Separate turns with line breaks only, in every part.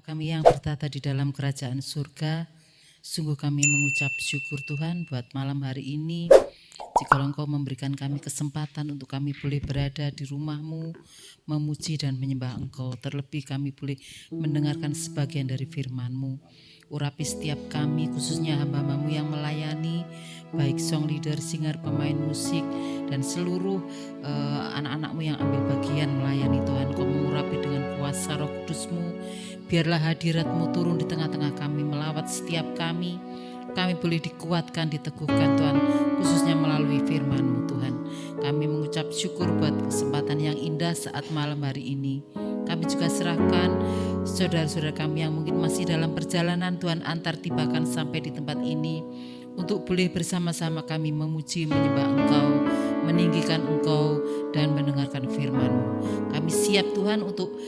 kami yang bertata di dalam kerajaan surga, sungguh kami mengucap syukur Tuhan buat malam hari ini. Jikalau Engkau memberikan kami kesempatan untuk kami boleh berada di rumah-Mu, memuji dan menyembah Engkau. Terlebih kami boleh mendengarkan sebagian dari firman-Mu. Urapi setiap kami, khususnya hamba-Mu yang melayani, baik song leader, singer, pemain musik, dan seluruh anak-anak-Mu yang ambil bagian melayani Tuhan. Kau mengurapi dengan kuasa Roh Kudus-Mu. Biarlah hadirat-Mu turun di tengah-tengah kami, melawat setiap kami. Kami boleh dikuatkan, diteguhkan Tuhan, khususnya melalui firman-Mu Tuhan. Kami mengucap syukur buat kesempatan yang indah saat malam hari ini. Kami juga serahkan saudara-saudara kami yang mungkin masih dalam perjalanan Tuhan, antar tibakan sampai di tempat ini, untuk boleh bersama-sama kami memuji, menyembah Engkau, meninggikan Engkau, dan mendengarkan firman-Mu. Kami siap Tuhan untuk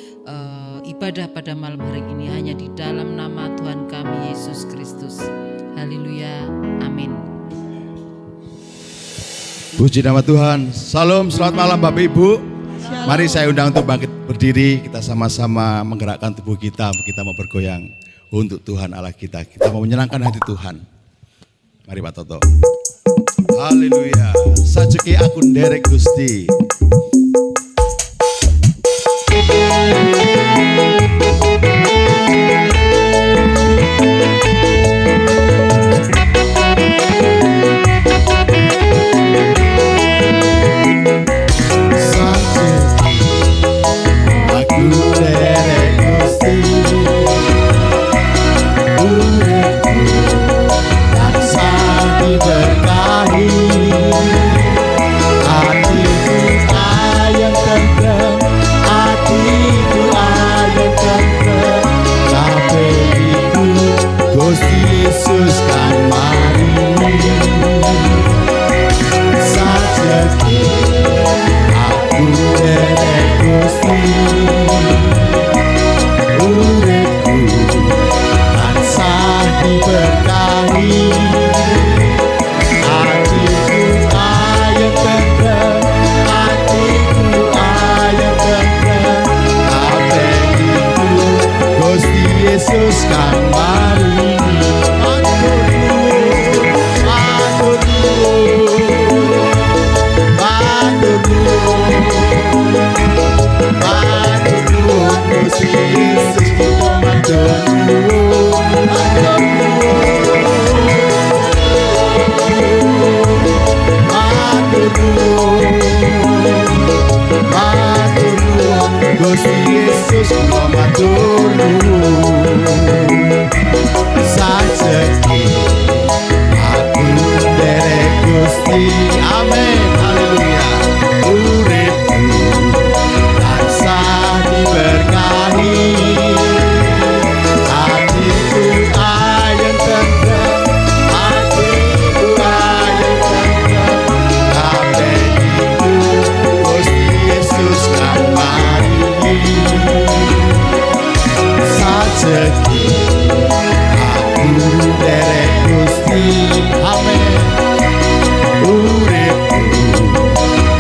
ibadah pada malam hari ini hanya di dalam nama Tuhan kami Yesus Kristus. Haleluya, amin.
Puji nama Tuhan. Salam, selamat malam Bapak Ibu. Mari saya undang untuk bangkit berdiri. Kita sama-sama menggerakkan tubuh kita mau bergoyang untuk Tuhan Allah kita. Kita mau menyenangkan hati Tuhan. Mari Pak Toto. Haleluya. Sajuki aku nderek Gusti.
Yesus kamari sajeki aku derek Gusti uripku tansah diberkahi hatiku ayem tentrem hatiku ayem tentrem kabeh iku Gusti Yesus kamari. Gusti Yesus kula matur nuwun sajeki aku derek Gusti amin haleluya uripku tansah diberkahi hatiku ayem tentrem hatiku ayem tentrem kabeh iku Gusti Yesus kamari sajeki aku derek Gusti amin uripku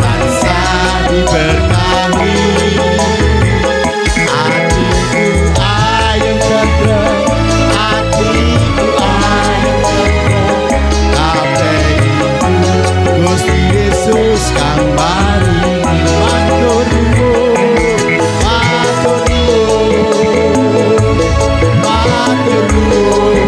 tansah diberkahi hatiku ayem tentrem hatiku ayem tentrem kabeh iku Gusti Yesus kamari matur nuwun matur nuwun matur nuwun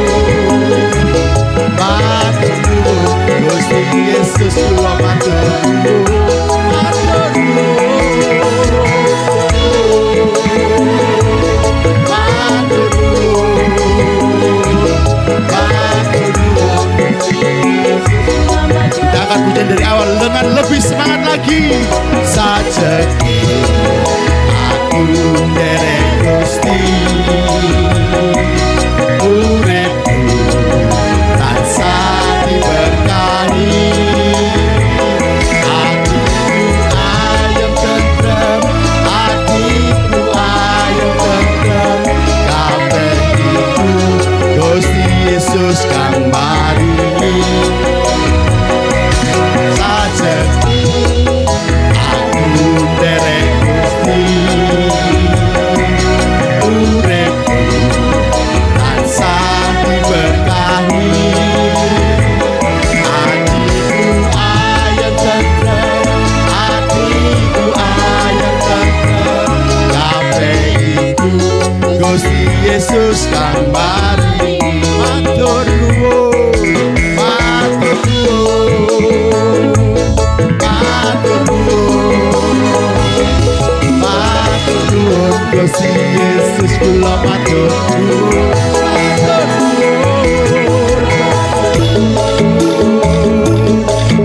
matur nuwun Gusti Yesus kula matur nuwun matur nuwun matur nuwun kita akan pujian dari awal dengan lebih semangat lagi. Sajeki aku derek Gusti uripku tansah diberkahi hatiku ayem tentrem hatiku ayem tentrem kabeh iku Gusti Yesus kang maringi sajeki
Gusti Yesus kang maringi matur nuwun, matur nuwun, matur nuwun, matur nuwun Gusti Yesus kula matur nuwun, matur nuwun,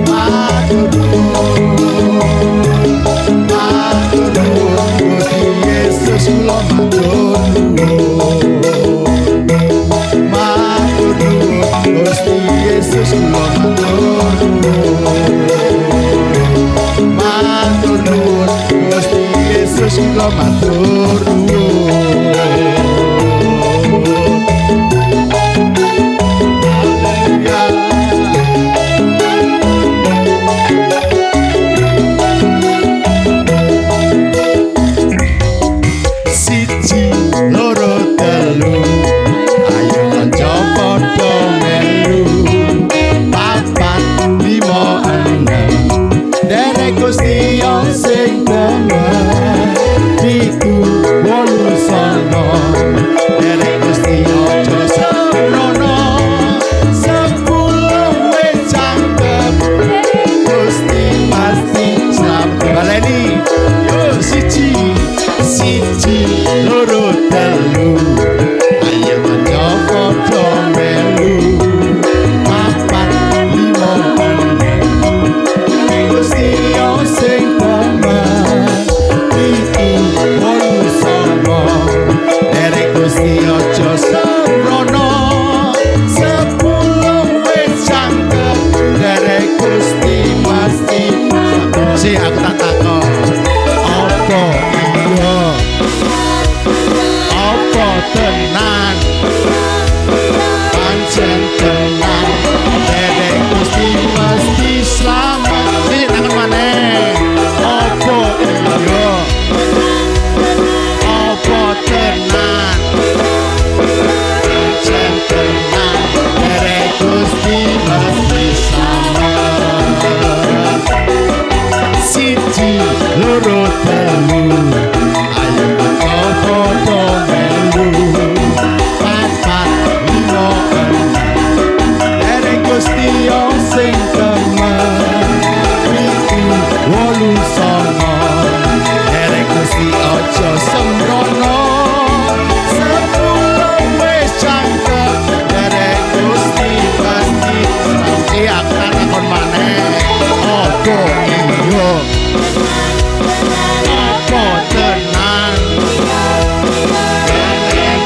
matur nuwun, matur nuwun Gusti Yesus kula matur nuwun, matur nuwun Gusti Yesus kula matur nuwun, matur nuwun Gusti Yesus kula matur nuwun. Siji loro telu ayo kanca padha melu, papat lima enem derek Gusti sing demen, pitu wolu songo derek Gusti aja sembrono, 10 wis cangkem Gusti pasti selamat. Baleni yo siji loro telu ayo kanca padha melu, papat lima enem Gusti sing demen, pitu wolu songo derek Gusti aja sembrono, 10 wis cangkem derek Gusti pasti. Si aku tak takon apa iya, apa tenan, pancen tenan derek Gusti pasti selamat. Si takon maneh apa iya, apa tenan, pancen tenan derek Gusti pasti selamat. Siji loro telu ayo kanca padha melu, papat lima enem derek Gusti sing demen, pitu wolu songo derek Gusti aja sembrono, 10 wis cangkem derek Gusti pasti. Iki aku takon maneh apa iya, apa tenan,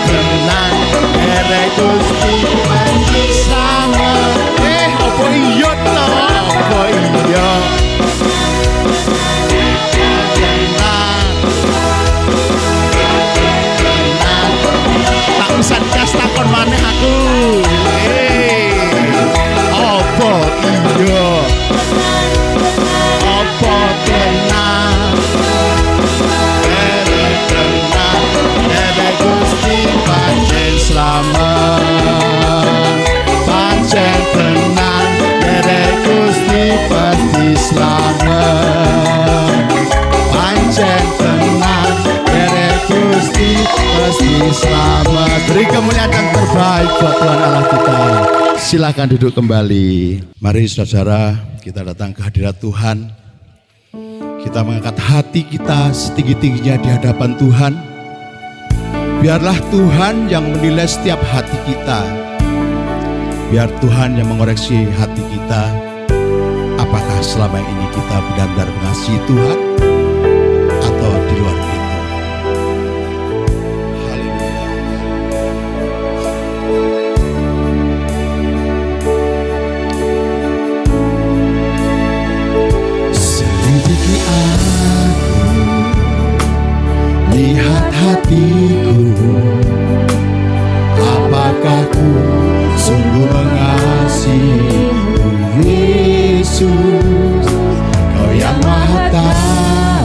tenan derek Gusti pasti selamat. Apa iya to, apa iya, tenan, tenan. Tak usah kas takon maneh aku. Apa iya, apa tenan, derek tenan derek Gusti pancen selamat, pancen tenan derek Gusti pasti selamat, pancen tenan derek Gusti pasti selamat. Beri kemuliaan yang terbaik buat Tuhan Allah kita. Silakan duduk kembali. Mari saudara, kita datang ke hadirat Tuhan. Kita mengangkat hati kita setinggi-tingginya di hadapan Tuhan. Biarlah Tuhan yang menilai setiap hati kita. Biar Tuhan yang mengoreksi hati kita. Apakah selama ini kita benar-benar mengasihi Tuhan atau di luar itu? Lihat hatiku, apakah ku sungguh mengasihi Yesus, Kau yang Maha Tahu.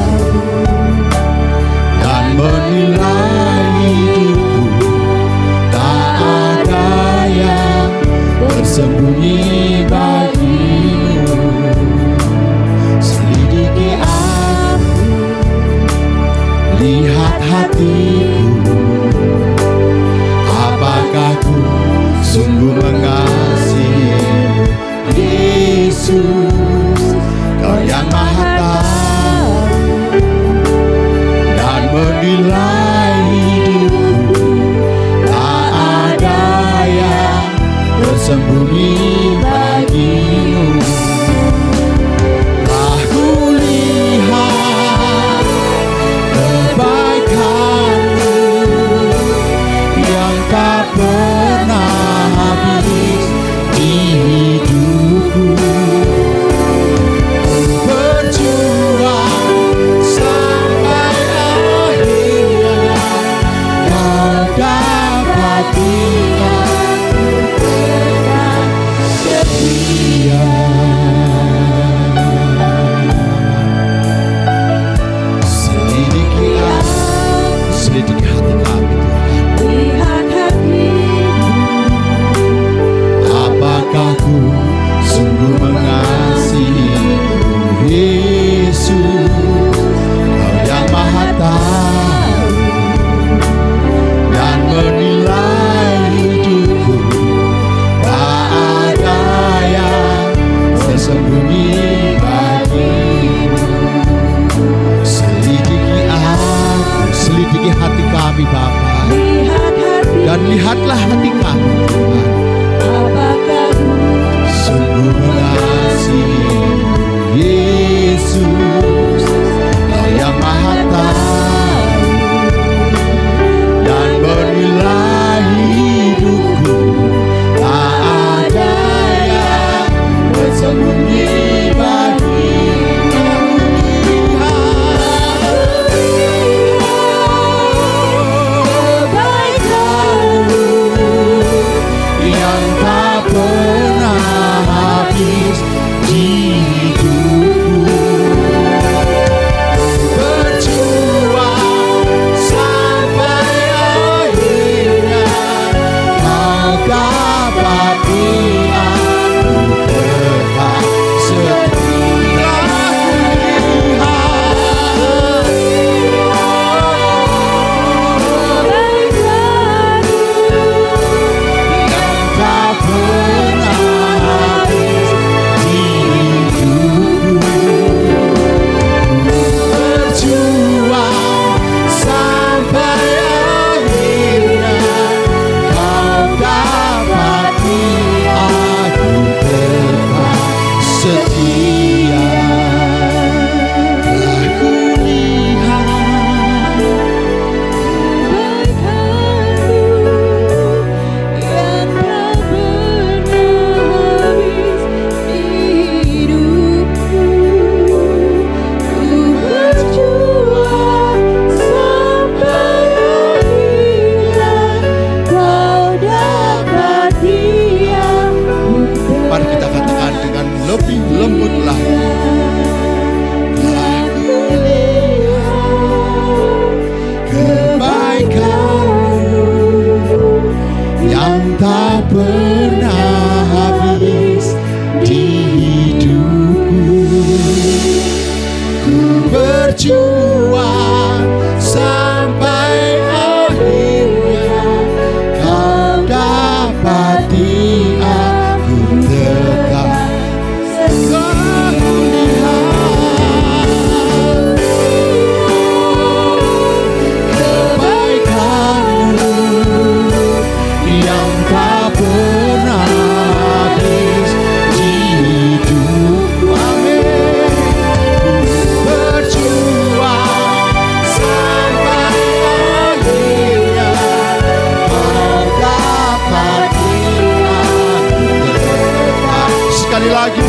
lihatlah hati kami, Tuhan. Apakah sungguh mengasihi Yesus, Kau yang Maha Tahu dan menilai hidupku. Tak ada yang bersembunyi bagi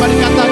Berikanlah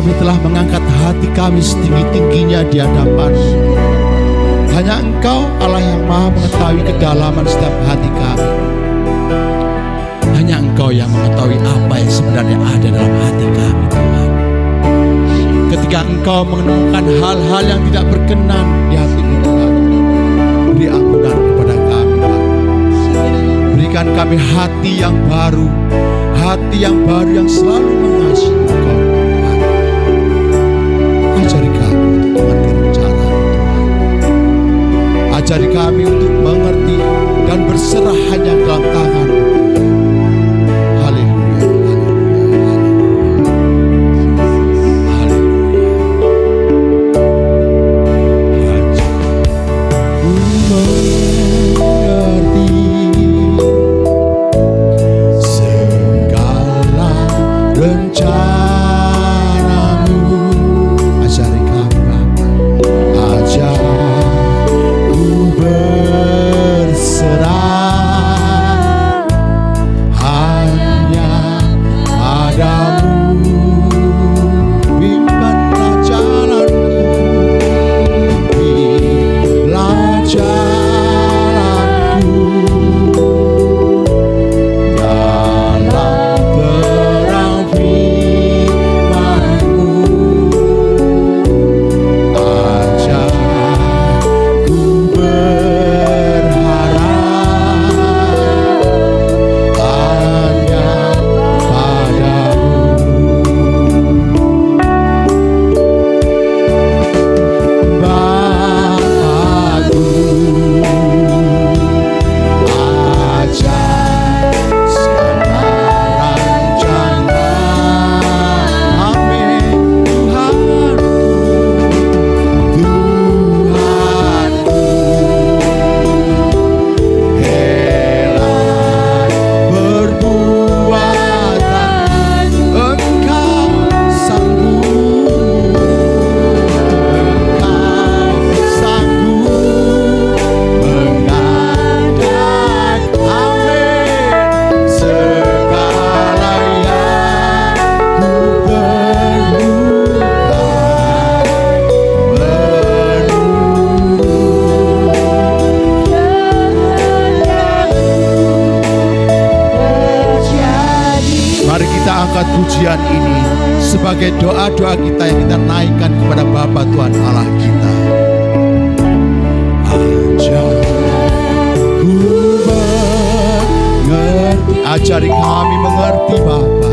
Kami telah mengangkat hati kami setinggi-tingginya di hadapan-Mu. Hanya Engkau Allah yang maha mengetahui kedalaman setiap hati kami. Hanya Engkau yang mengetahui apa yang sebenarnya ada dalam hati kami, Tuhan. Ketika Engkau menemukan hal-hal yang tidak berkenan di hati Tuhan, beri ampunan kepada kami, Bapa. Berikan kami hati yang baru yang selalu mengasihi Engkau, Tuhan. Ajari kami untuk mengerti rencana, Tuhan. Ajari kami untuk mengerti dan berserah hanya dalam tangan-Mu. Haleluya, haleluya, haleluya, haleluya. Ajari mengerti segala rencana-Mu. Ajari kami, Bapa. Ajar berserah hanya padamu. Bimbanglah jalanku, bimbanglah jalanku dalam terang firman-Mu. Ajar ku berharap hanya padamu. Bapakku, ajar segala rencana. Amin. Tuhanku, helat perbuatan Engkau sanggup, mengadakan, amin, segala yang ku perlukan. Mari kita angkat pujian ini sebagai doa-doa kita yang kita naikkan kepada Bapa Tuhan Allah kita. Ajar ku mengerti, ajari kami mengerti, Bapa.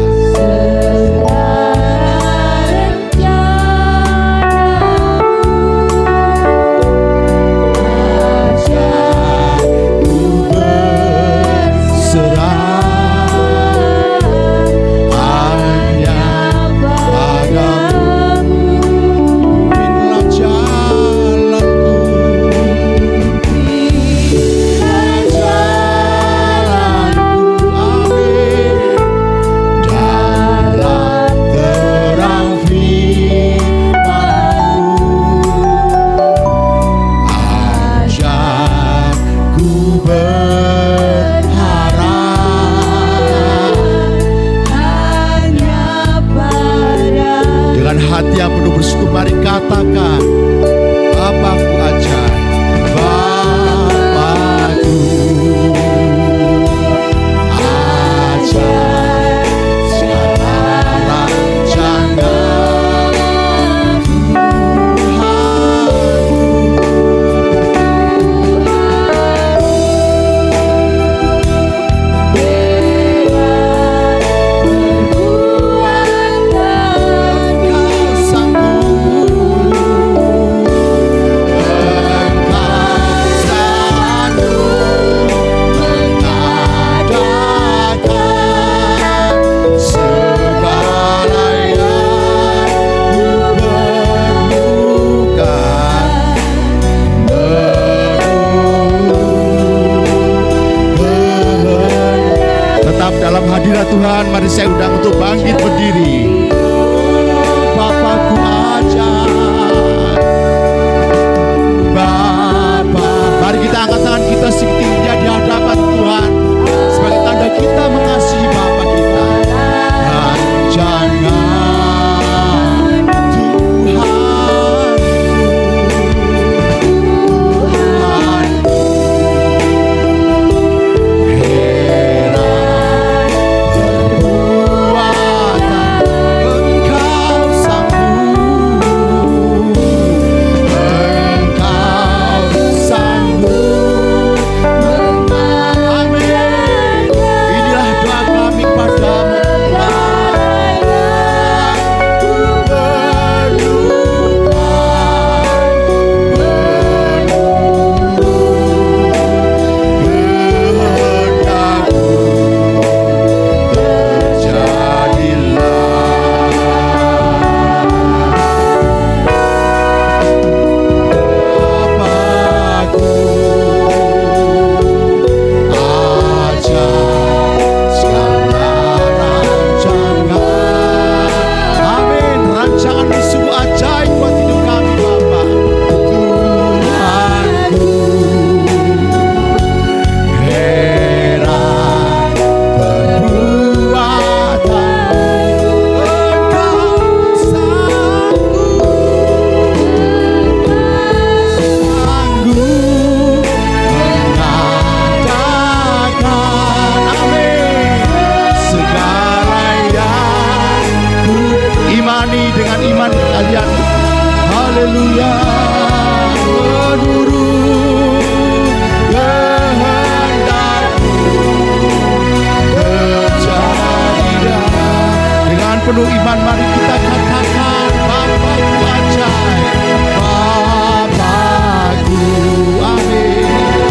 Ajar ku berserah hanya padamu. Bimbanglah jalanku, bimbanglah jalanku, amin, dalam terang firman-Mu. Ajar ku berharap hanya padamu. Dengan hati yang penuh bersyukur, mari katakan, Bapakku ajar, Bapakku ajar segala rencana. Dalam hadirat Tuhan, mari saya undang untuk bangkit berdiri. Bapakku ajar, Bapa. Mari kita angkat tangan kita setingginya di hadapan Tuhan sebagai tanda kita mengasihi Bapa kita. Dan jangan sekalian. Haleluya. Menurut kehendak-Mu terjadilah. Dengan penuh iman mari kita katakan, Bapa-Ku ajaib, Bapa-Ku, amin.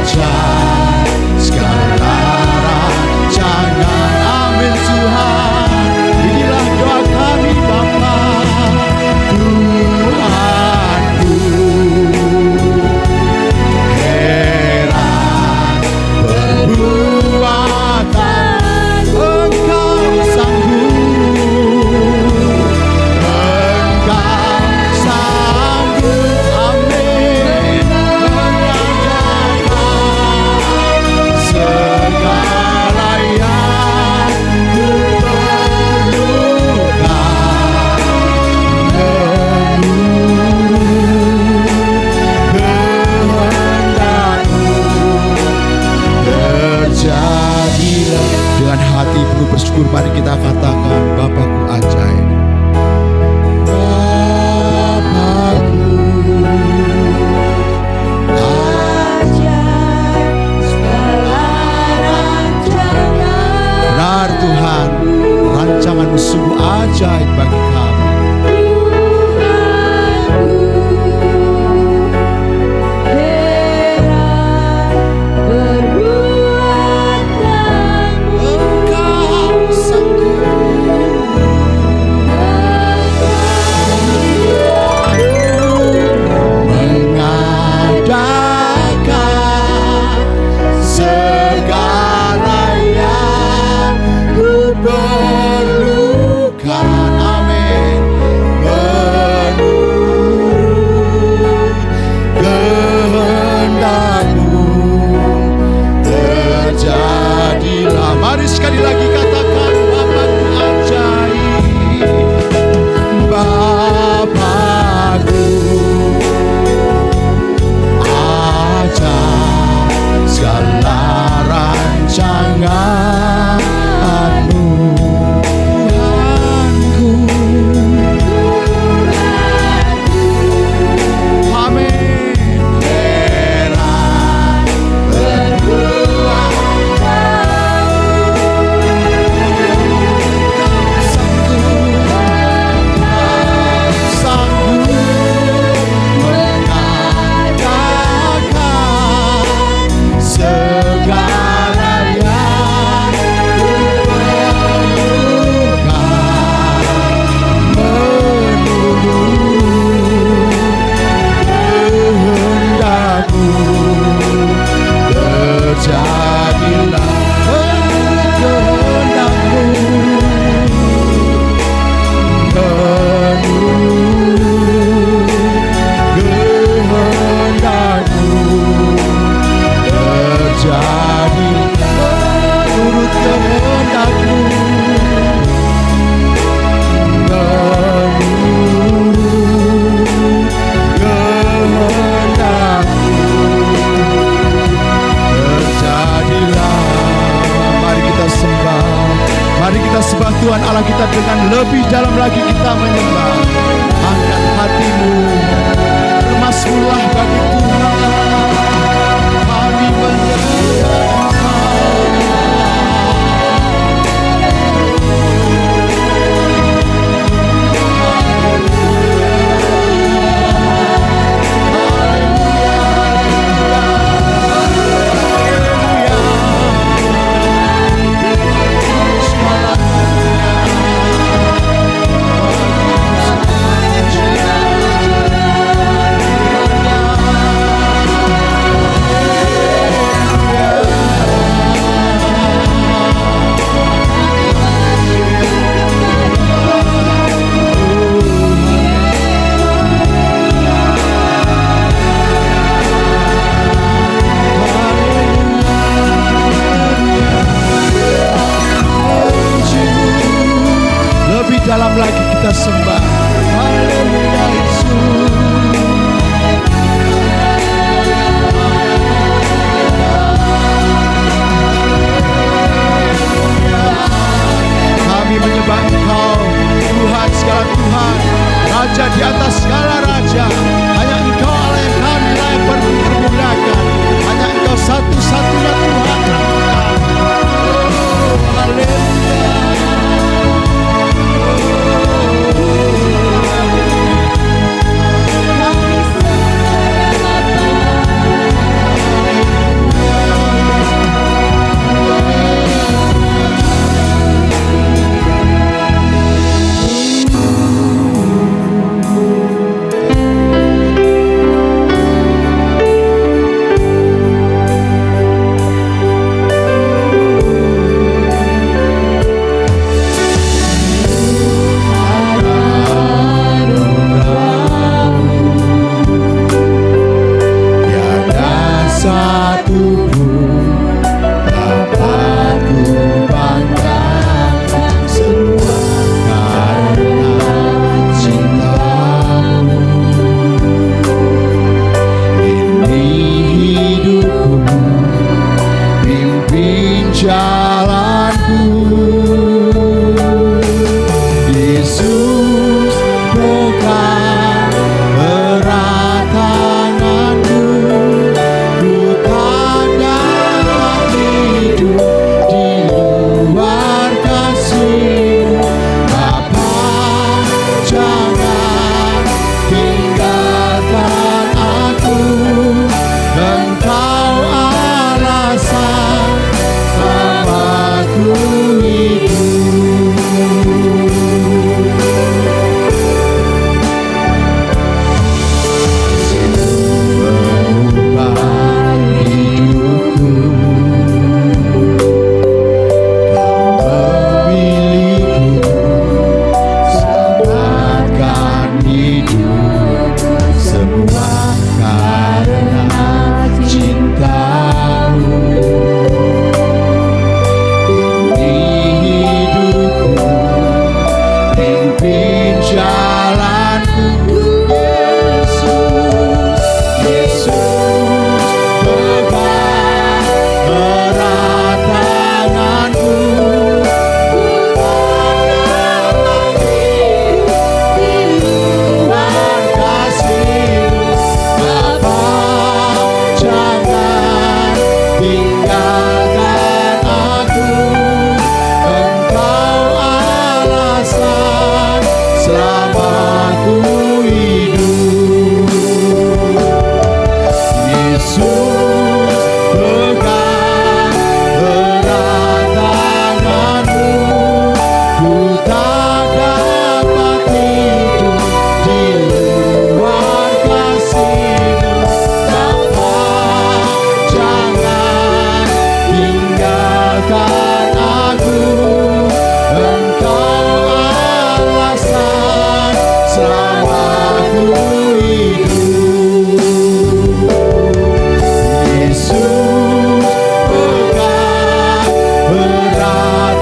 Ajaib segala rancangan, amin Tuhan. Inilah doa kami Bapa, Tuhanku. Heran perbuatan Engkau sanggup, Engkau sanggup, amin, mengerjakan segala yang ku perlukan. Terjadilah. Dengan hati penuh bersyukur mari kita katakan, Bapa-Ku ajaib, Bapa-Ku ajaib segala rancangan. Benar Tuhan, rancangan-Mu sungguh ajaib bagi kami. Sekali lagi katakan, Bapa-Ku ajaib, Bapa-Ku ajaib segala rancangan-Mu, Tuhanku. Amin. Heran berbuat terjadilah kehendak-Mu, kehendak-Mu terjadi menurut kehendak-Mu, terjadilah. Mari kita sembah, mari kita sembah Tuhan Allah kita dengan lebih dalam lagi kita menyembah. Angkat hatimu, bermasmurlah bagi Tuhan. Kami menyembah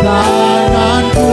tanganku.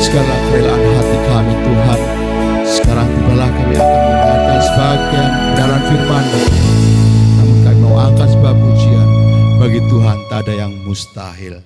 Segala kerelaan hati kami Tuhan, sekarang tibalah kami akan mendengarkan sebagian kebenaran firman-Mu. Namun kami mau angkat sebuah pujian, bagi Tuhan tak ada yang mustahil.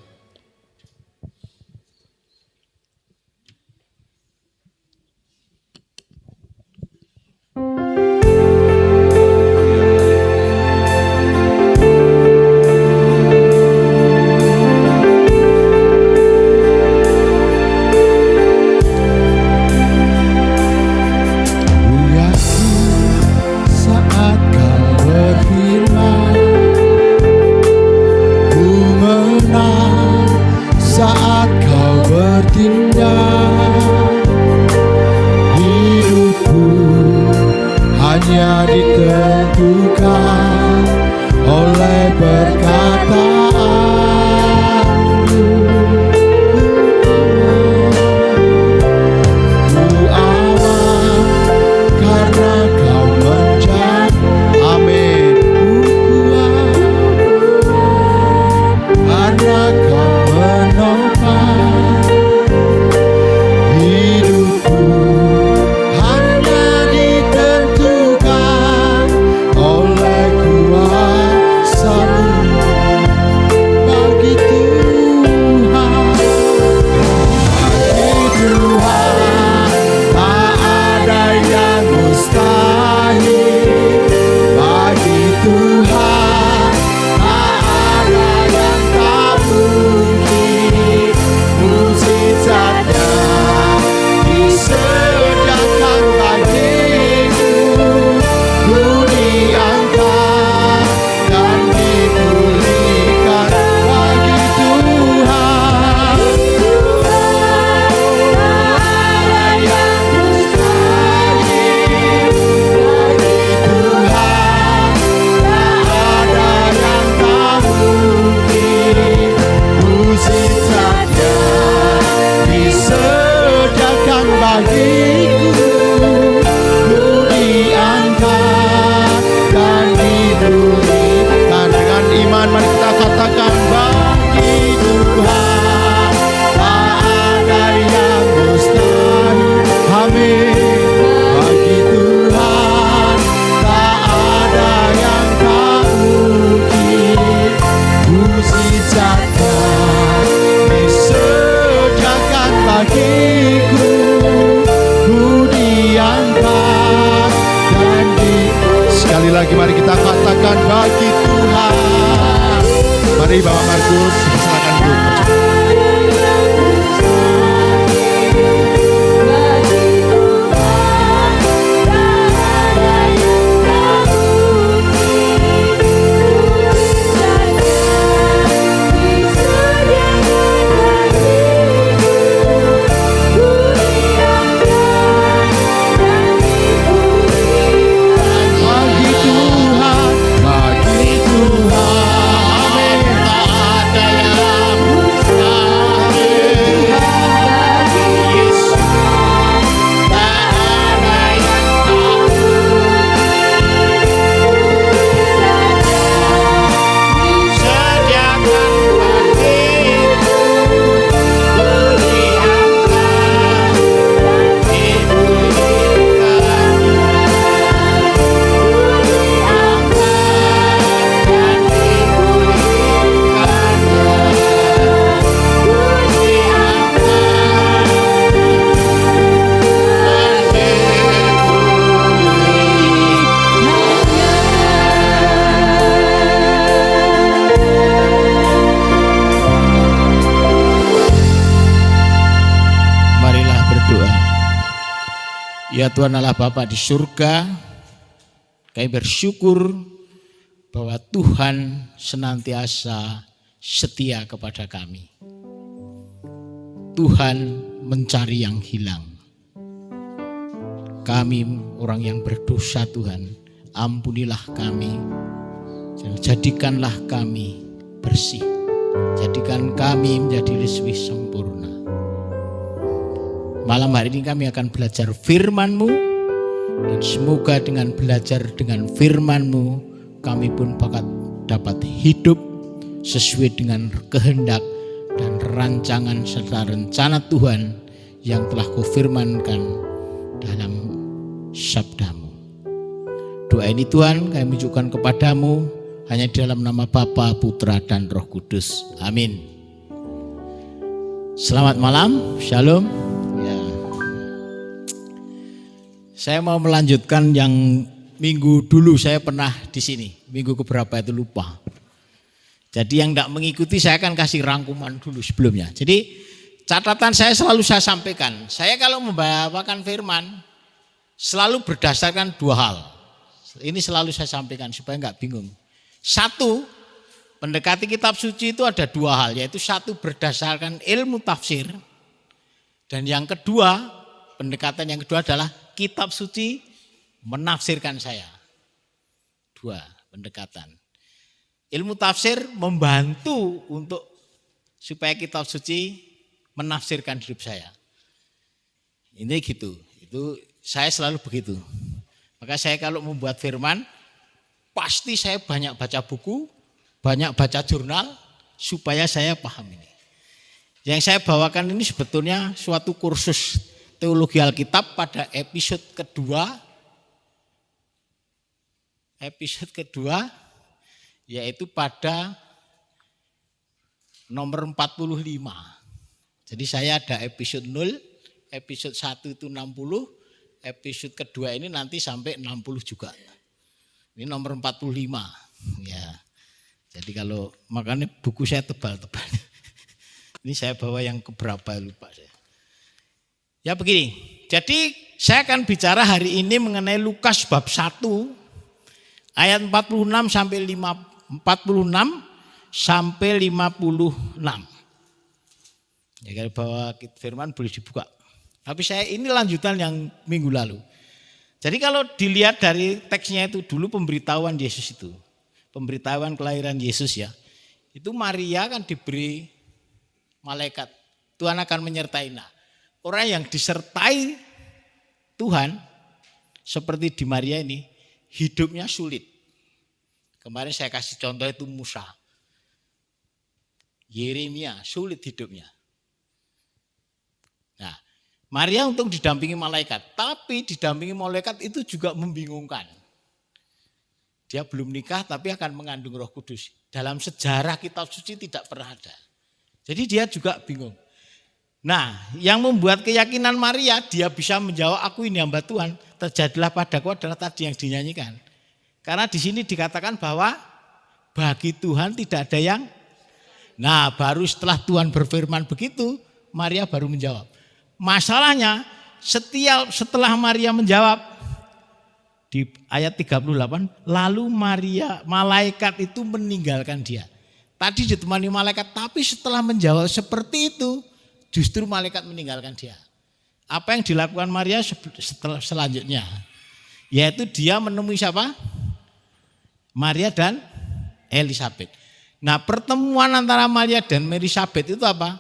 Lagi mari kita katakan bagi Tuhan. Mari Bapak Markus, silakan duduk.
Bagi Tuhan, amin. Tak ada yang mustahil.
Ya Tuhan Allah Bapa di surga, kami bersyukur bahwa Tuhan senantiasa setia kepada kami. Tuhan mencari yang hilang. Kami orang yang berdosa Tuhan, ampunilah kami dan jadikanlah kami bersih. Jadikan kami menjadi leswi sempurna. Malam hari ini kami akan belajar firman-Mu, dan semoga dengan belajar dengan firman-Mu kami pun dapat hidup sesuai dengan kehendak dan rancangan serta rencana Tuhan yang telah Kau firmankan dalam sabda-Mu. Doa ini Tuhan kami menunjukkan kepadamu hanya dalam nama Bapa, Putra, dan Roh Kudus. Amin. Selamat malam, shalom. Ya. Saya mau melanjutkan yang minggu dulu saya pernah di sini. Minggu keberapa itu lupa. Jadi yang tidak mengikuti saya akan kasih rangkuman dulu sebelumnya. Jadi catatan saya selalu saya sampaikan. Saya kalau membawakan firman selalu berdasarkan dua hal. Ini selalu saya sampaikan supaya enggak bingung. Satu, mendekati kitab suci itu ada dua hal. Yaitu satu berdasarkan ilmu tafsir. Dan yang kedua, pendekatan yang kedua adalah kitab suci menafsirkan saya. Dua pendekatan. Ilmu tafsir membantu untuk supaya kitab suci menafsirkan hidup saya. Ini gitu. Itu saya selalu begitu. Maka saya kalau membuat firman, pasti saya banyak baca buku, banyak baca jurnal, supaya saya paham ini. Yang saya bawakan ini sebetulnya suatu kursus teologi Alkitab pada episode kedua, yaitu pada nomor 45. Jadi saya ada episode 0, episode 1 itu 60, episode kedua ini nanti sampai 60 juga. Ini nomor 45. Ya. Jadi kalau makanya buku saya tebal-tebal. Ini saya bawa yang keberapa lupa saya. Ya begini. Jadi saya akan bicara hari ini mengenai Lukas bab 1 ayat 46 sampai 56 sampai 56. Ya kalau bawa firman boleh dibuka. Tapi saya ini lanjutan yang minggu lalu. Jadi kalau dilihat dari teksnya itu dulu pemberitahuan Yesus itu. Pemberitahuan kelahiran Yesus ya. Itu Maria kan diberi malaikat. Tuhan akan menyertai. Nah, orang yang disertai Tuhan seperti di Maria ini hidupnya sulit. Kemarin saya kasih contoh itu Musa. Yeremia sulit hidupnya. Nah, Maria untuk didampingi malaikat, tapi didampingi malaikat itu juga membingungkan. Dia belum nikah tapi akan mengandung Roh Kudus. Dalam sejarah kitab suci tidak pernah ada. Jadi dia juga bingung. Nah, yang membuat keyakinan Maria dia bisa menjawab aku ini hamba Tuhan, terjadilah padaku adalah tadi yang dinyanyikan. Karena di sini dikatakan bahwa bagi Tuhan tidak ada yang. Nah, baru setelah Tuhan berfirman begitu, Maria baru menjawab. Masalahnya setelah Maria menjawab di ayat 38, lalu malaikat itu meninggalkan dia. Tadi ditemani malaikat, tapi setelah menjawab seperti itu, justru malaikat meninggalkan dia. Apa yang dilakukan Maria selanjutnya? Yaitu dia menemui siapa? Maria dan Elisabet. Nah, pertemuan antara Maria dan Elisabet itu apa?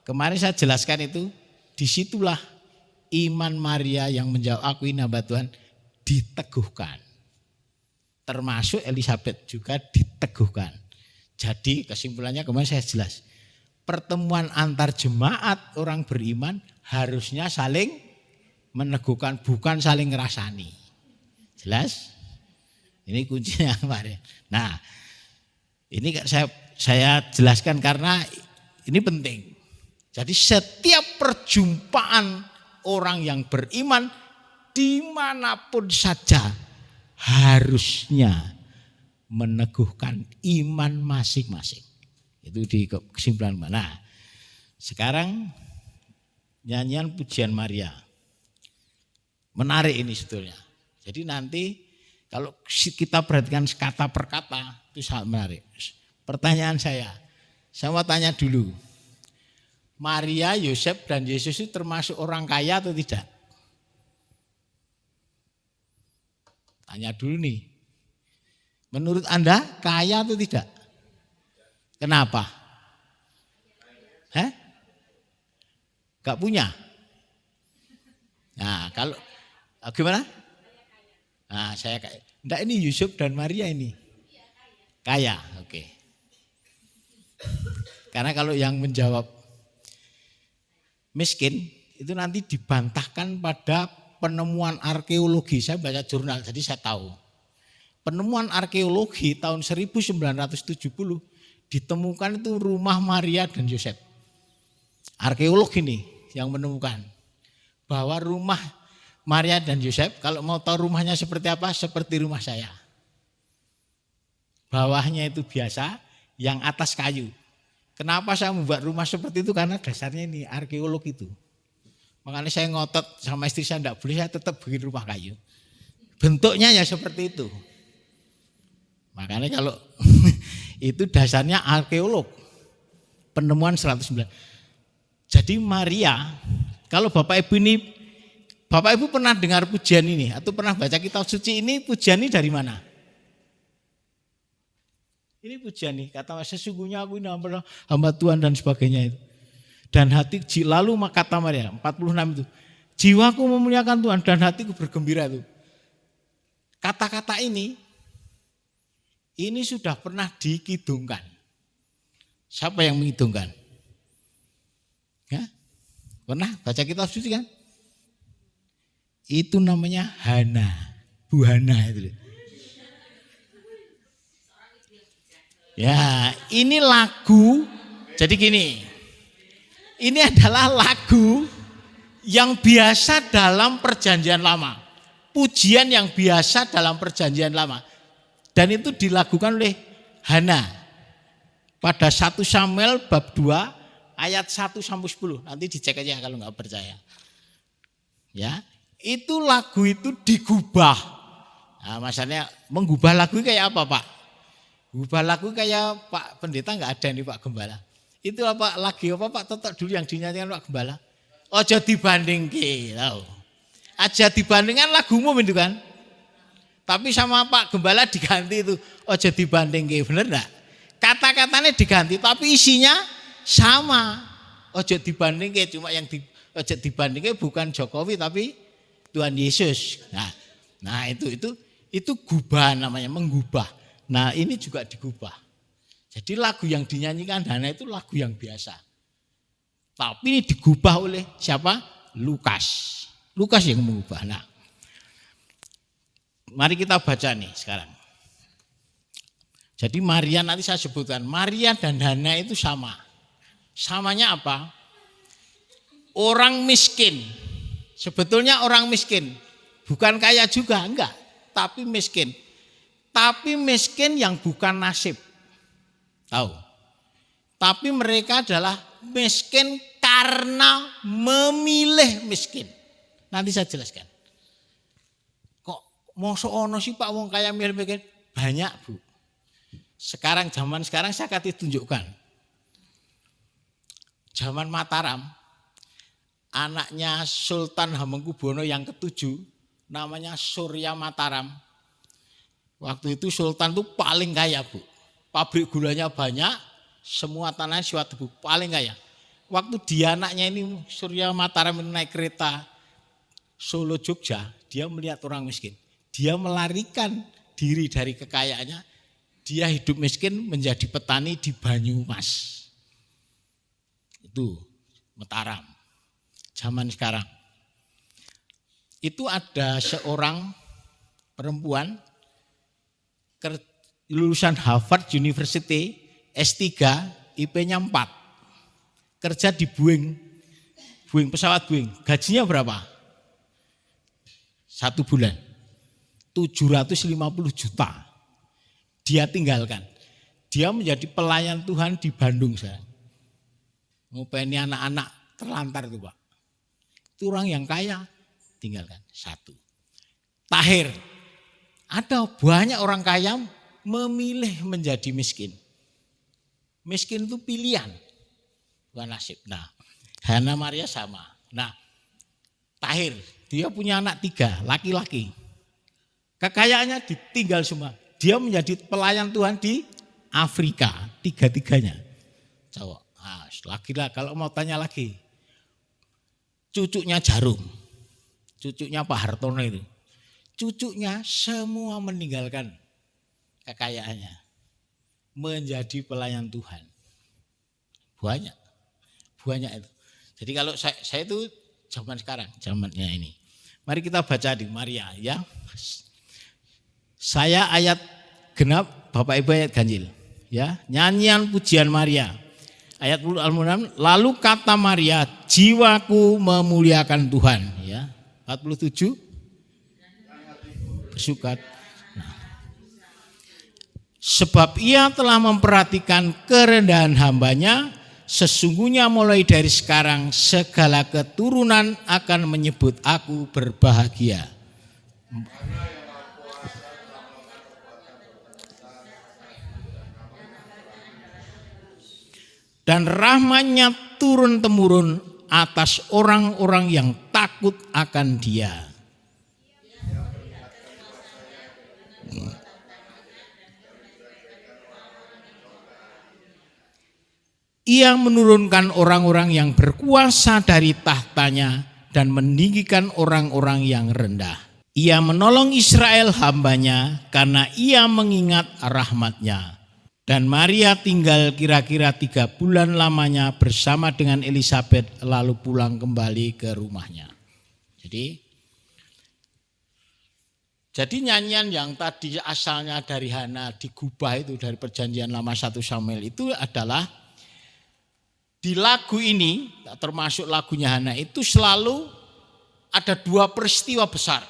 Kemarin saya jelaskan itu. Disitulah iman Maria yang menjawab aku ini hamba Tuhan diteguhkan. Termasuk Elisabet juga diteguhkan. Jadi kesimpulannya kemarin saya jelas. Pertemuan antar jemaat orang beriman harusnya saling meneguhkan, bukan saling ngerasani. Jelas? Ini kuncinya kemarin. Nah, ini saya jelaskan karena ini penting. Jadi setiap perjumpaan orang yang beriman dimanapun saja harusnya meneguhkan iman masing-masing. Itu di kesimpulan mana. Sekarang nyanyian pujian Maria.
Menarik ini sebetulnya. Jadi nanti kalau kita perhatikan kata per kata itu sangat menarik. Pertanyaan saya mau tanya dulu. Maria, Yosef dan Yesus itu termasuk orang kaya atau tidak? Tanya dulu nih. Menurut Anda kaya atau tidak? Kenapa? Gak punya? Nah, kalau gimana? Nah, saya kaya. Enggak, ini Yusuf dan Maria ini. Kaya, oke. Karena kalau yang menjawab miskin, itu nanti dibantahkan pada penemuan arkeologi. Saya baca jurnal, jadi saya tahu. Penemuan arkeologi tahun 1970 ditemukan itu rumah Maria dan Yosef. Arkeolog ini yang menemukan bahwa rumah Maria dan Yosef, kalau mau tahu rumahnya seperti apa, seperti rumah saya. Bawahnya itu biasa, yang atas kayu. Kenapa saya membuat rumah seperti itu? Karena dasarnya ini arkeolog itu. Makanya saya ngotot sama istri saya, enggak boleh, saya tetap bikin rumah kayu. Bentuknya ya seperti itu. Makanya kalau itu dasarnya arkeolog. Penemuan 109. Jadi Maria, kalau Bapak Ibu pernah dengar pujian ini atau pernah baca kitab suci ini, pujian ini dari mana? Ini pujian nih, kata sesungguhnya aku ini hamba Tuhan dan sebagainya itu. Dan hati lalu kata Maria 46 itu, jiwaku memuliakan Tuhan dan hatiku bergembira itu. Kata-kata ini sudah pernah dikidungkan. Siapa yang mengidungkan? Ya, pernah baca kitab suci kan? Itu namanya Hana, Bu Hana itu. Ya, ini lagu. Jadi gini, ini adalah lagu yang biasa dalam perjanjian lama. Pujian yang biasa dalam perjanjian lama. Dan itu dilakukan oleh Hana pada 1 Samuel bab 2 ayat 1 sampai 10. Nanti dicek aja kalau nggak percaya. Ya, itu lagu itu digubah. Nah, maksudnya menggubah lagu kayak apa, Pak? Gubah lagu kayak Pak Pendeta nggak ada nih Pak Gembala. Itu apa lagi apa Pak? Tetap dulu yang dinyanyikan Pak Gembala. Ojo dibandingke, tahu. Aja dibandingkan lagu umum itu kan. Tapi sama Pak Gembala diganti itu ojo dibandingke, bener enggak? Kata-katanya diganti tapi isinya sama. Ojo dibandingke, cuma yang ojo dibandingke bukan Jokowi tapi Tuhan Yesus. Nah itu gubah namanya, menggubah. Nah ini juga digubah. Jadi lagu yang dinyanyikan Hana itu lagu yang biasa. Tapi ini digubah oleh siapa? Lukas. Lukas yang mengubah. Nah, mari kita baca nih sekarang. Jadi Maria nanti saya sebutkan. Maria dan Hana itu sama. Samanya apa? Orang miskin. Sebetulnya orang miskin. Bukan kaya juga, enggak. Tapi miskin. Tapi miskin yang bukan nasib. Tahu? Tapi mereka adalah miskin karena memilih miskin. Nanti saya jelaskan. Kok mosok ono sih Pak wong kaya milih miskin? Banyak, Bu. Zaman sekarang saya kasih tunjukkan. Zaman Mataram, anaknya Sultan Hamengkubuwono yang ke-7 namanya Surya Mataram. Waktu itu Sultan itu paling kaya, Bu. Pabrik gulanya banyak, semua tanahnya suatu Bu, paling kaya. Waktu dia anaknya ini Surya Mataram ini naik kereta Solo Jogja, dia melihat orang miskin. Dia melarikan diri dari kekayaannya, dia hidup miskin menjadi petani di Banyumas. Itu Mataram. Zaman sekarang. Itu ada seorang perempuan lulusan Harvard University S3, IP-nya 4. Kerja di Boeing pesawat Boeing. Gajinya berapa? 1 bulan 750 juta. Dia tinggalkan. Dia menjadi pelayan Tuhan di Bandung sekarang. Ngopeni anak-anak terlantar itu Pak. Itu orang yang kaya. tinggalkan. Satu. Tahir. Ada banyak orang kaya memilih menjadi miskin. Miskin itu pilihan, bukan nasib. Nah, Hana Maria sama. Nah, Tahir, dia punya anak 3, laki-laki. Kekayaannya ditinggal semua. Dia menjadi pelayan Tuhan di Afrika, 3-tiganya. Cowok. Nah, laki-laki, kalau mau tanya lagi. Cucunya Jarum. Cucunya Pak Hartono itu. Cucunya semua meninggalkan kekayaannya. Menjadi pelayan Tuhan. Banyak itu. Jadi kalau saya itu zaman sekarang, zamannya ini. Mari kita baca di Maria ya. Saya ayat genap, Bapak Ibu ayat ganjil. Ya, nyanyian pujian Maria. Ayat 10 Al-Mulk, lalu kata Maria, jiwaku memuliakan Tuhan. Ya, 47 bersuka. Sebab ia telah memperhatikan kerendahan hambanya, sesungguhnya mulai dari sekarang segala keturunan akan menyebut aku berbahagia. Dan rahmatnya turun-temurun atas orang-orang yang takut akan Dia. Ia menurunkan orang-orang yang berkuasa dari tahtanya dan meninggikan orang-orang yang rendah. Ia menolong Israel hambanya karena ia mengingat rahmatnya. Dan Maria tinggal kira-kira 3 bulan lamanya bersama dengan Elisabet lalu pulang kembali ke rumahnya. Jadi nyanyian yang tadi asalnya dari Hana digubah itu dari perjanjian lama 1 Samuel itu adalah di lagu ini, termasuk lagunya Hana itu selalu ada 2 peristiwa besar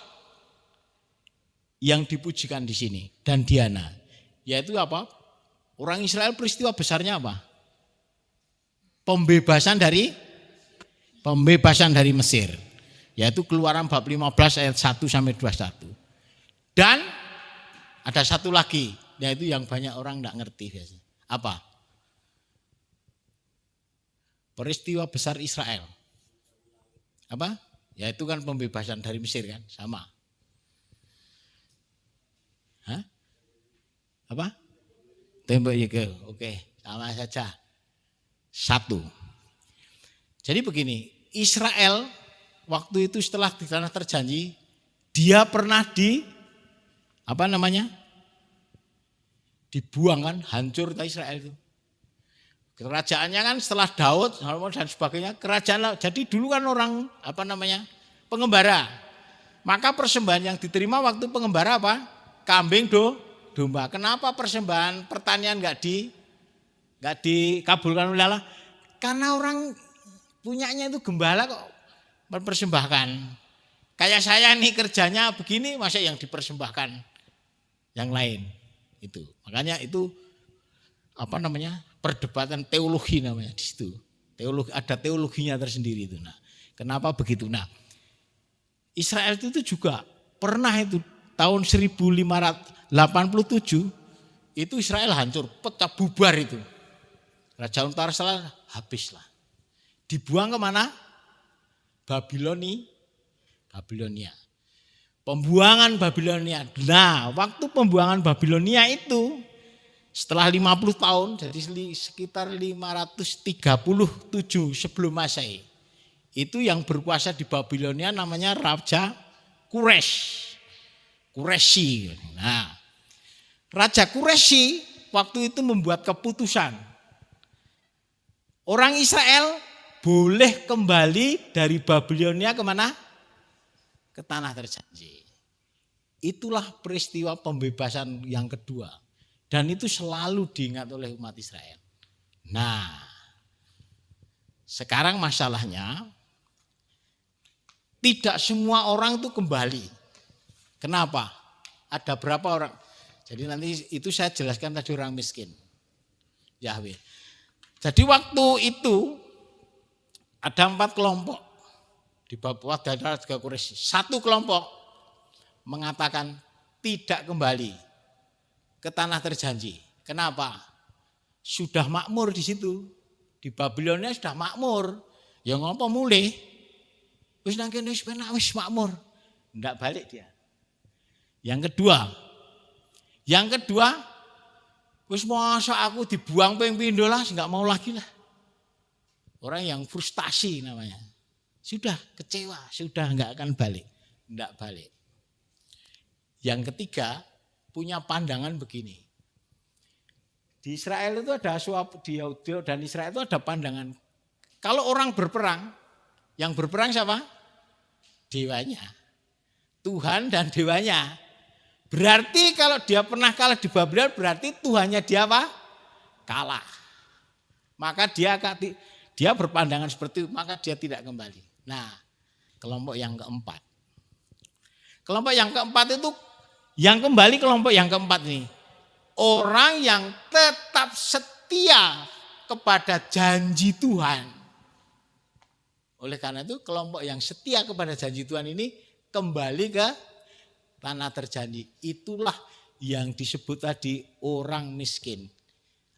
yang dipujikan di sini dan di Hana. Yaitu apa? Orang Israel peristiwa besarnya apa? Pembebasan dari Mesir. Yaitu Keluaran bab 15 ayat 1 sampai 21. Dan ada satu lagi, yaitu yang banyak orang enggak ngerti biasanya. Apa? Peristiwa besar Israel. Apa? Ya itu kan pembebasan dari Mesir kan, sama. Hah? Apa? Tembok Yego. Oke, sama saja. 1. Jadi begini, Israel waktu itu setelah di tanah terjanji, dia pernah dibuang kan, hancur Israel itu. Kerajaannya kan setelah Daud, Salomo dan sebagainya, kerajaan. Jadi dulu kan orang pengembara. Maka persembahan yang diterima waktu pengembara apa? Kambing, domba. Kenapa persembahan pertanian enggak dikabulkan oleh Allah? Karena orang punyanya itu gembala kok mempersembahkan. Kayak saya nih kerjanya begini, masa yang dipersembahkan yang lain itu. Makanya itu perdebatan teologi namanya di situ. Ada teologinya tersendiri itu. Nah, kenapa begitu? Nah, Israel itu juga pernah itu tahun 1587 itu Israel hancur, pecah bubar itu. Raja Utara Selatan habislah. Dibuang kemana? Babilonia. Pembuangan Babilonia. Nah, waktu pembuangan Babilonia itu setelah 50 tahun, jadi sekitar 537 sebelum Masehi. Itu yang berkuasa di Babilonia namanya Raja Quraisy. Nah, Raja Quraisy waktu itu membuat keputusan. Orang Israel boleh kembali dari Babilonia kemana? Ke tanah terjanji. Itulah peristiwa pembebasan yang kedua. Dan itu selalu diingat oleh umat Israel. Nah, sekarang masalahnya tidak semua orang itu kembali. Kenapa? Ada berapa orang? Jadi nanti itu saya jelaskan tadi orang miskin. Yahweh. Jadi waktu itu ada 4 kelompok di bawah dada juga Quraisy. Satu kelompok mengatakan tidak kembali ke tanah terjanji. Kenapa? Sudah makmur di situ. Di Babilonia sudah makmur. Ya ngapa mulih? Wis nang kene wis makmur. Ndak balik dia. Yang kedua, wis masa aku dibuang ping pindho lah, enggak mau lagi lah. Orang yang frustasi namanya. Sudah kecewa, sudah enggak akan balik. Enggak balik. Yang ketiga, punya pandangan begini. Di Israel itu ada di Yahudi dan Israel itu ada pandangan. Kalau orang berperang, yang berperang siapa? Dewanya. Tuhan dan dewanya. Berarti kalau dia pernah kalah di Babylon, berarti Tuhannya dia apa? Kalah. Maka dia berpandangan seperti itu, maka dia tidak kembali. Nah, kelompok yang keempat. Kelompok yang keempat itu, yang kembali kelompok yang keempat ini. Orang yang tetap setia kepada janji Tuhan. Oleh karena itu kelompok yang setia kepada janji Tuhan ini kembali ke tanah terjanji. Itulah yang disebut tadi orang miskin.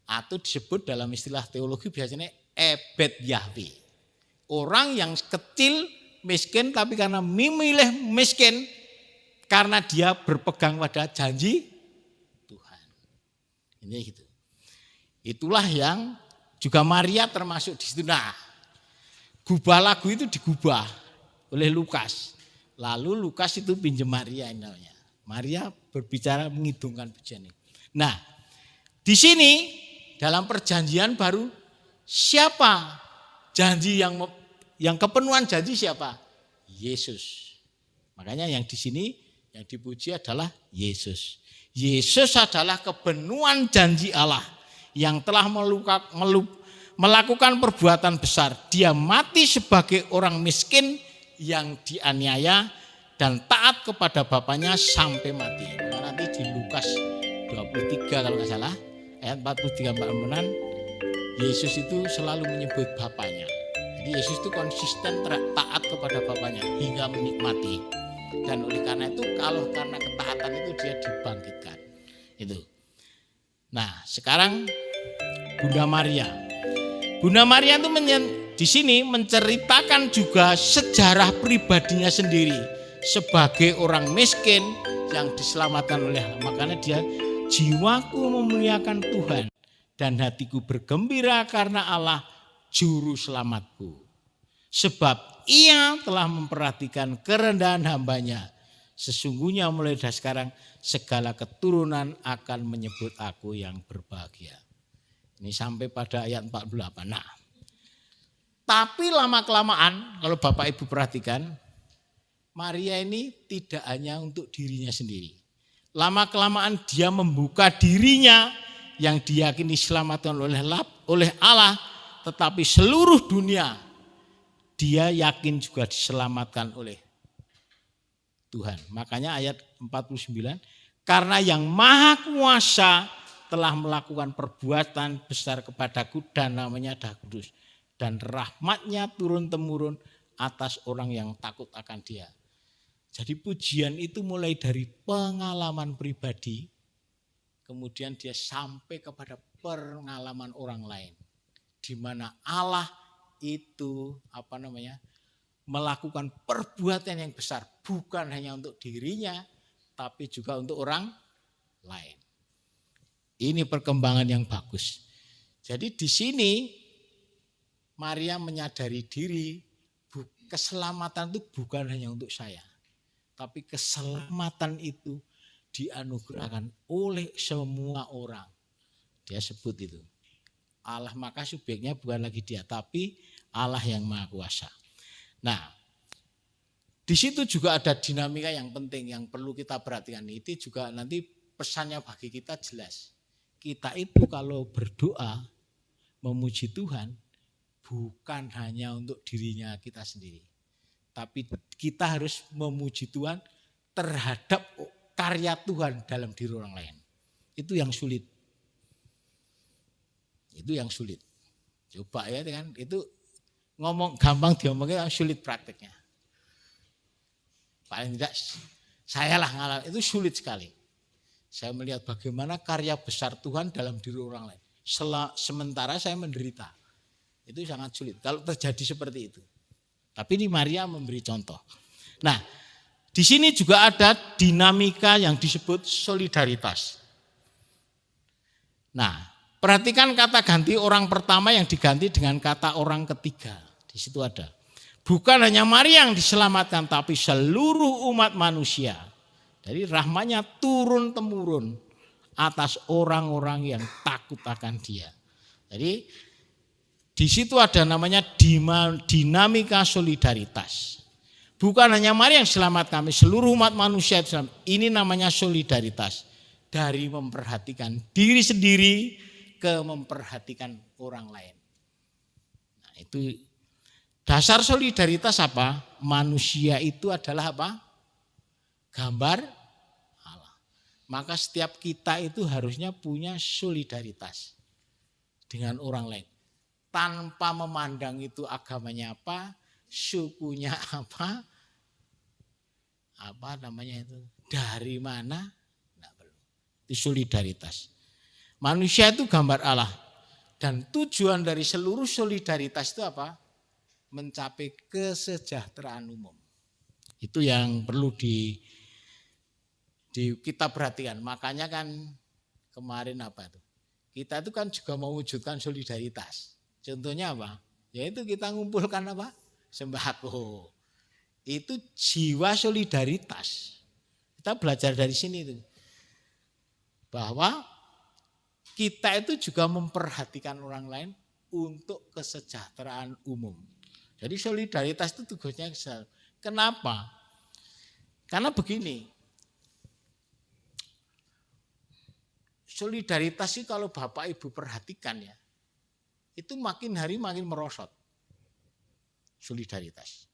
Atau disebut dalam istilah teologi biasanya ebed Yahweh. Orang yang kecil miskin tapi karena memilih miskin karena dia berpegang pada janji Tuhan. Ini gitu. Itulah yang juga Maria termasuk di situ. Nah, gubah lagu itu digubah oleh Lukas. Lalu Lukas itu pinjam Maria namanya. Maria berbicara mengidungkan pujian ini. Nah, di sini dalam perjanjian baru siapa janji yang kepenuhan janji siapa? Yesus. Makanya yang di sini yang dipuji adalah Yesus. Yesus adalah kepenuhan janji Allah yang telah melakukan perbuatan besar. Dia mati sebagai orang miskin yang dianiaya dan taat kepada Bapaknya sampai mati. Nah, nanti di Lukas 23 kalau nggak salah, ayat 43-44, Yesus itu selalu menyebut Bapaknya. Jadi Yesus itu konsisten taat kepada Bapaknya hingga menikmati. Dan oleh karena itu kalau karena ketaatan itu dia dibangkitkan. Itu. Nah, sekarang Bunda Maria. Bunda Maria itu di sini menceritakan juga sejarah pribadinya sendiri sebagai orang miskin yang diselamatkan oleh Allah. Makanya dia jiwaku memuliakan Tuhan dan hatiku bergembira karena Allah juru selamatku. Sebab ia telah memperhatikan kerendahan hambanya. Sesungguhnya mulai dari sekarang segala keturunan akan menyebut aku yang berbahagia. Ini sampai pada ayat 48. Nah, tapi lama-kelamaan kalau Bapak Ibu perhatikan, Maria ini tidak hanya untuk dirinya sendiri. Lama-kelamaan dia membuka dirinya yang diyakini diselamatkan oleh Allah, tetapi seluruh dunia dia yakin juga diselamatkan oleh Tuhan. Makanya ayat 49, karena yang Maha Kuasa telah melakukan perbuatan besar kepadaku dan namanya adalah kudus. Dan rahmatnya turun-temurun atas orang yang takut akan dia. Jadi pujian itu mulai dari pengalaman pribadi, kemudian dia sampai kepada pengalaman orang lain. Di mana Allah itu melakukan perbuatan yang besar. Bukan hanya untuk dirinya, tapi juga untuk orang lain. Ini perkembangan yang bagus. Jadi di sini Maria menyadari diri keselamatan itu bukan hanya untuk saya. Tapi keselamatan itu dianugerahkan oleh semua orang. Dia sebut itu. Allah maka subjeknya bukan lagi dia, tapi Allah yang Maha Kuasa. Nah, di situ juga ada dinamika yang penting yang perlu kita perhatikan. Itu juga nanti pesannya bagi kita jelas. Kita itu kalau berdoa memuji Tuhan bukan hanya untuk dirinya kita sendiri. Tapi kita harus memuji Tuhan terhadap karya Tuhan dalam diri orang lain. Itu yang sulit. Itu yang sulit. Coba ya kan, itu ngomong gampang diomongnya sulit prakteknya. paling tidak saya lah ngalamin, itu sulit sekali. Saya melihat bagaimana karya besar Tuhan dalam diri orang lain. Sementara saya menderita. Itu sangat sulit kalau terjadi seperti itu. Tapi ini Maria memberi contoh. Nah, di sini juga ada dinamika yang disebut solidaritas. Nah, perhatikan kata ganti orang pertama yang diganti dengan kata orang ketiga. Di situ ada. Bukan hanya Maria yang diselamatkan, tapi seluruh umat manusia. Jadi rahmatnya turun-temurun atas orang-orang yang takut akan Dia. Jadi di situ ada namanya dinamika solidaritas. Bukan hanya Maria yang selamat kami, seluruh umat manusia Islam. Ini namanya solidaritas. Dari memperhatikan diri sendiri ke memperhatikan orang lain. Nah, itu dasar solidaritas apa? Manusia itu adalah apa? Gambar Allah. Maka setiap kita itu harusnya punya solidaritas dengan orang lain. Tanpa memandang itu agamanya apa, sukunya apa namanya itu, dari mana, enggak perlu. Itu solidaritas. Manusia itu gambar Allah. Dan tujuan dari seluruh solidaritas itu apa? Mencapai kesejahteraan umum. Itu yang perlu kita perhatikan. Makanya kan kemarin apa itu? Kita itu kan juga mewujudkan solidaritas. Contohnya apa? Yaitu kita ngumpulkan apa? Sembako. Itu jiwa solidaritas. Kita belajar dari sini itu. Bahwa kita itu juga memperhatikan orang lain untuk kesejahteraan umum. Jadi solidaritas itu tugasnya besar. Kenapa? Karena begini. Solidaritas itu kalau Bapak Ibu perhatikan ya, itu makin hari makin merosot. Solidaritas.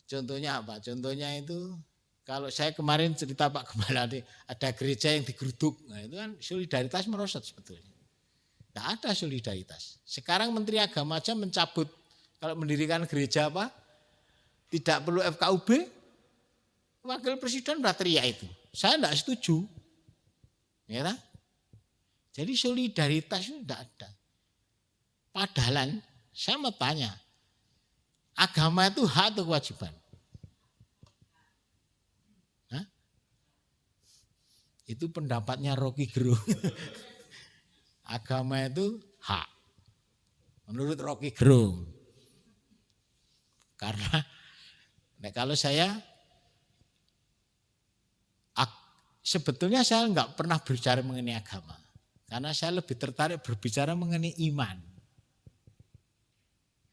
Contohnya apa? Contohnya itu kalau saya kemarin cerita Pak Gembala ada gereja yang digeruduk. Nah, itu kan solidaritas merosot sebetulnya. Tidak ada solidaritas. Sekarang Menteri Agama aja mencabut kalau mendirikan gereja apa? Tidak perlu FKUB. Wakil Presiden udah teriak itu. Saya tidak setuju. Ya kan? Jadi solidaritas itu tidak ada. Padahal saya mau tanya, agama itu hak atau kewajiban? Hah? Itu pendapatnya Rocky Gerung. Agama itu hak. Menurut Rocky Gerung. Karena kalau saya sebetulnya saya enggak pernah berbicara mengenai agama. Karena saya lebih tertarik berbicara mengenai iman.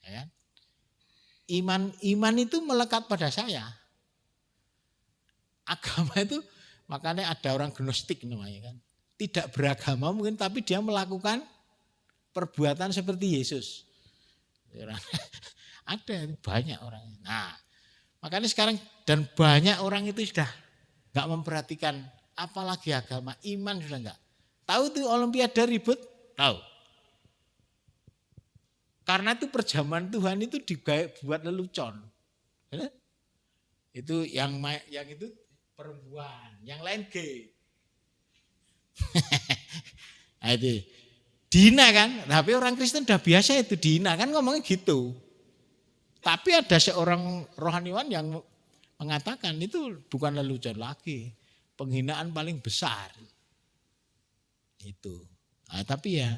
Ya kan? Iman itu melekat pada saya. Agama itu makanya ada orang gnostik namanya kan. Tidak beragama mungkin tapi dia melakukan perbuatan seperti Yesus. Ada banyak orang. Nah, makanya sekarang dan banyak orang itu sudah enggak memperhatikan apalagi agama, iman sudah enggak. Tahu tuh Olimpiade ribut? Tahu. Karena itu perjamuan Tuhan itu dibuat lelucon. Itu yang itu perempuan, yang lain gay. Nah, itu dina kan, tapi orang Kristen udah biasa itu dina kan ngomongnya gitu. Tapi ada seorang rohaniwan yang mengatakan itu bukan lelucon lagi, penghinaan paling besar. Itu. Nah, tapi ya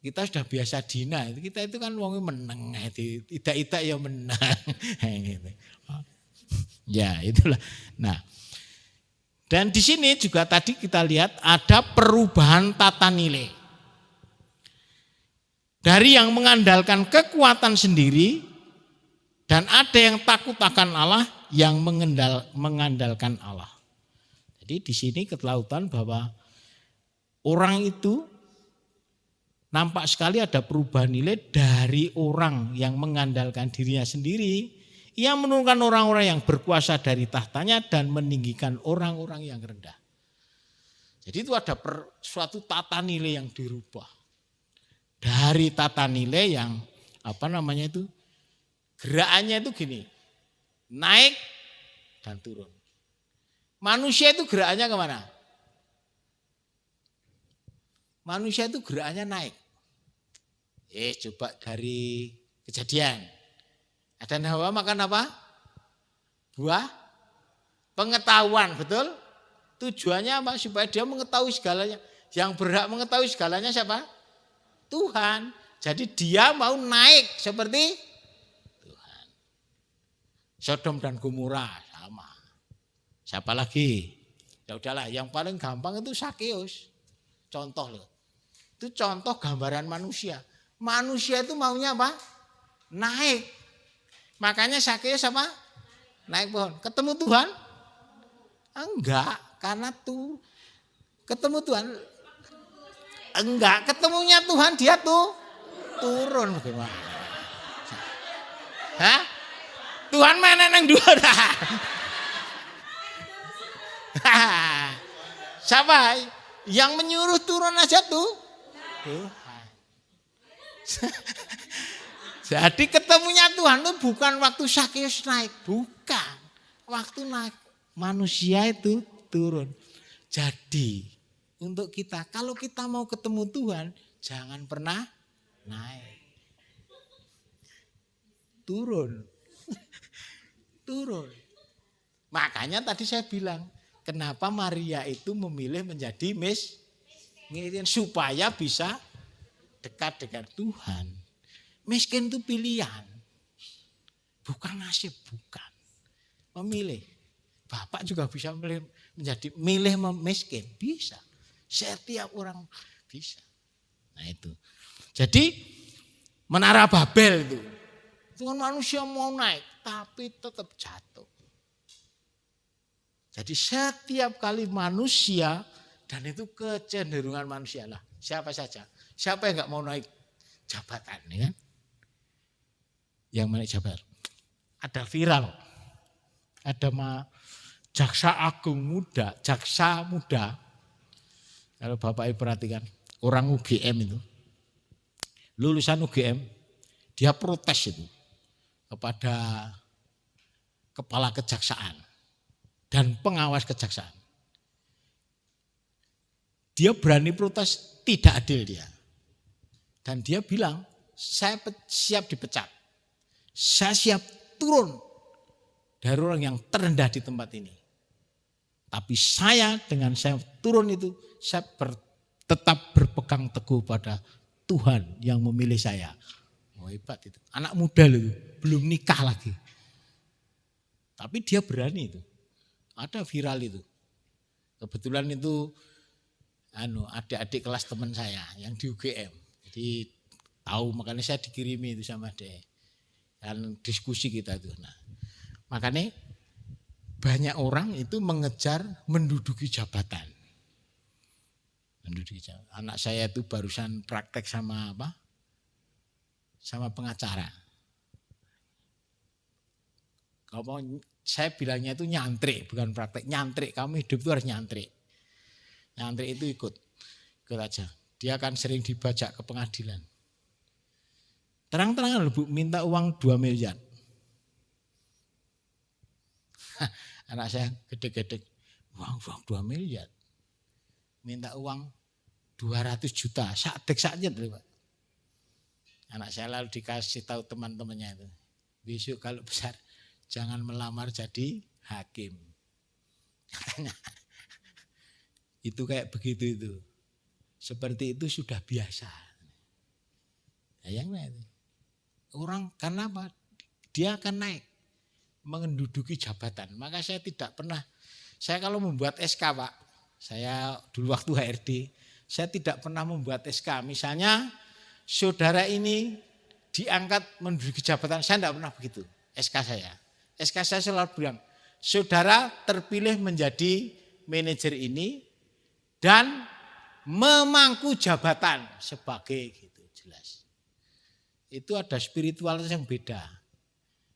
kita sudah biasa dina, kita itu kan wongnya menang, tidak ya menang. Gitu. Ya itulah. Nah, dan di sini juga tadi kita lihat ada perubahan tata nilai. Dari yang mengandalkan kekuatan sendiri dan ada yang takut akan Allah yang mengandalkan Allah. Jadi di sini ketelautan bahwa orang itu nampak sekali ada perubahan nilai dari orang yang mengandalkan dirinya sendiri. Ia menurunkan orang-orang yang berkuasa dari tahtanya dan meninggikan orang-orang yang rendah. Jadi itu ada suatu tata nilai yang dirubah. Dari tata nilai yang apa namanya itu, gerakannya itu gini, naik dan turun. Manusia itu gerakannya kemana? Manusia itu gerakannya naik. Coba dari Kejadian. Adam dan Hawa makan apa? Buah pengetahuan, betul? Tujuannya apa? Supaya dia mengetahui segalanya. Yang berhak mengetahui segalanya siapa? Tuhan. Jadi dia mau naik seperti Tuhan. Sodom dan Gomora sama. Siapa lagi? Ya udahlah, yang paling gampang itu Sakeus. Contoh loh. Itu contoh gambaran manusia. Manusia itu maunya apa? Naik. Makanya Sakeus apa? Naik pohon. Ketemu Tuhan? Enggak, karena tuh ketemu Tuhan. Enggak, ketemunya Tuhan dia tuh turun bagaimana? Hah? Tuhan mana neng dua dah? Siapa? Yang menyuruh turun aja tuh Tuhan. Jadi ketemunya Tuhan itu bukan waktu Sakeus naik, bukan. Waktu naik manusia itu turun. Jadi untuk kita, kalau kita mau ketemu Tuhan, jangan pernah naik. Turun. Turun. Makanya tadi saya bilang, kenapa Maria itu memilih menjadi miskin supaya bisa dekat dengan Tuhan. Miskin itu pilihan. Bukan nasib, bukan. Memilih. Bapak juga bisa milih miskin, bisa. Setiap orang bisa. Nah itu. Jadi Menara Babel itu kan manusia mau naik tapi tetap jatuh. Jadi setiap kali manusia, dan itu kecenderungan manusia lah. Siapa saja. Siapa yang gak mau naik jabatan, ya kan? Yang naik jabatan. Ada viral. Ada jaksa agung muda, jaksa muda. Kalau Bapak Ibu perhatikan, orang UGM itu. Lulusan UGM, dia protes itu kepada kepala kejaksaan dan pengawas kejaksaan. Dia berani protes, tidak adil dia. Dan dia bilang, saya siap dipecat. Saya siap turun dari orang yang terendah di tempat ini. Tapi saya dengan saya turun itu, saya tetap berpegang teguh pada Tuhan yang memilih saya. Oh, hebat itu. Anak muda itu, belum nikah lagi. Tapi dia berani itu. Ada viral itu. Kebetulan itu adik-adik kelas teman saya yang di UGM. Jadi tahu, makanya saya dikirimi itu sama dia. Dan diskusi kita itu. Nah, makanya banyak orang itu mengejar menduduki jabatan. Menduduki jabatan. Anak saya itu barusan praktek sama apa? Sama pengacara. Kalau saya bilangnya itu nyantrik, bukan praktek. Nyantrik, kamu hidup itu harus nyantrik. Nyantrik itu ikut aja. Dia akan sering dibajak ke pengadilan. Terang-terangan Bu, minta uang 2 miliar. Anak saya gede-gede, uang 2 miliar. Minta uang 200 juta, sakdek sakjet. Anak saya lalu dikasih tahu teman-temannya itu. Besok kalau besar, jangan melamar jadi hakim. Katanya, itu kayak begitu itu. Seperti itu sudah biasa. Sayangnya itu. Orang karena apa? Dia akan naik. Menduduki jabatan. Maka saya tidak pernah. Saya kalau membuat SK Pak. Saya dulu waktu HRD. Saya tidak pernah membuat SK. Misalnya saudara ini diangkat menduduki jabatan. Saya tidak pernah begitu. SK saya. SK saya selalu bilang. Saudara terpilih menjadi manajer ini. Dan memangku jabatan sebagai gitu jelas. Itu ada spiritualitas yang beda.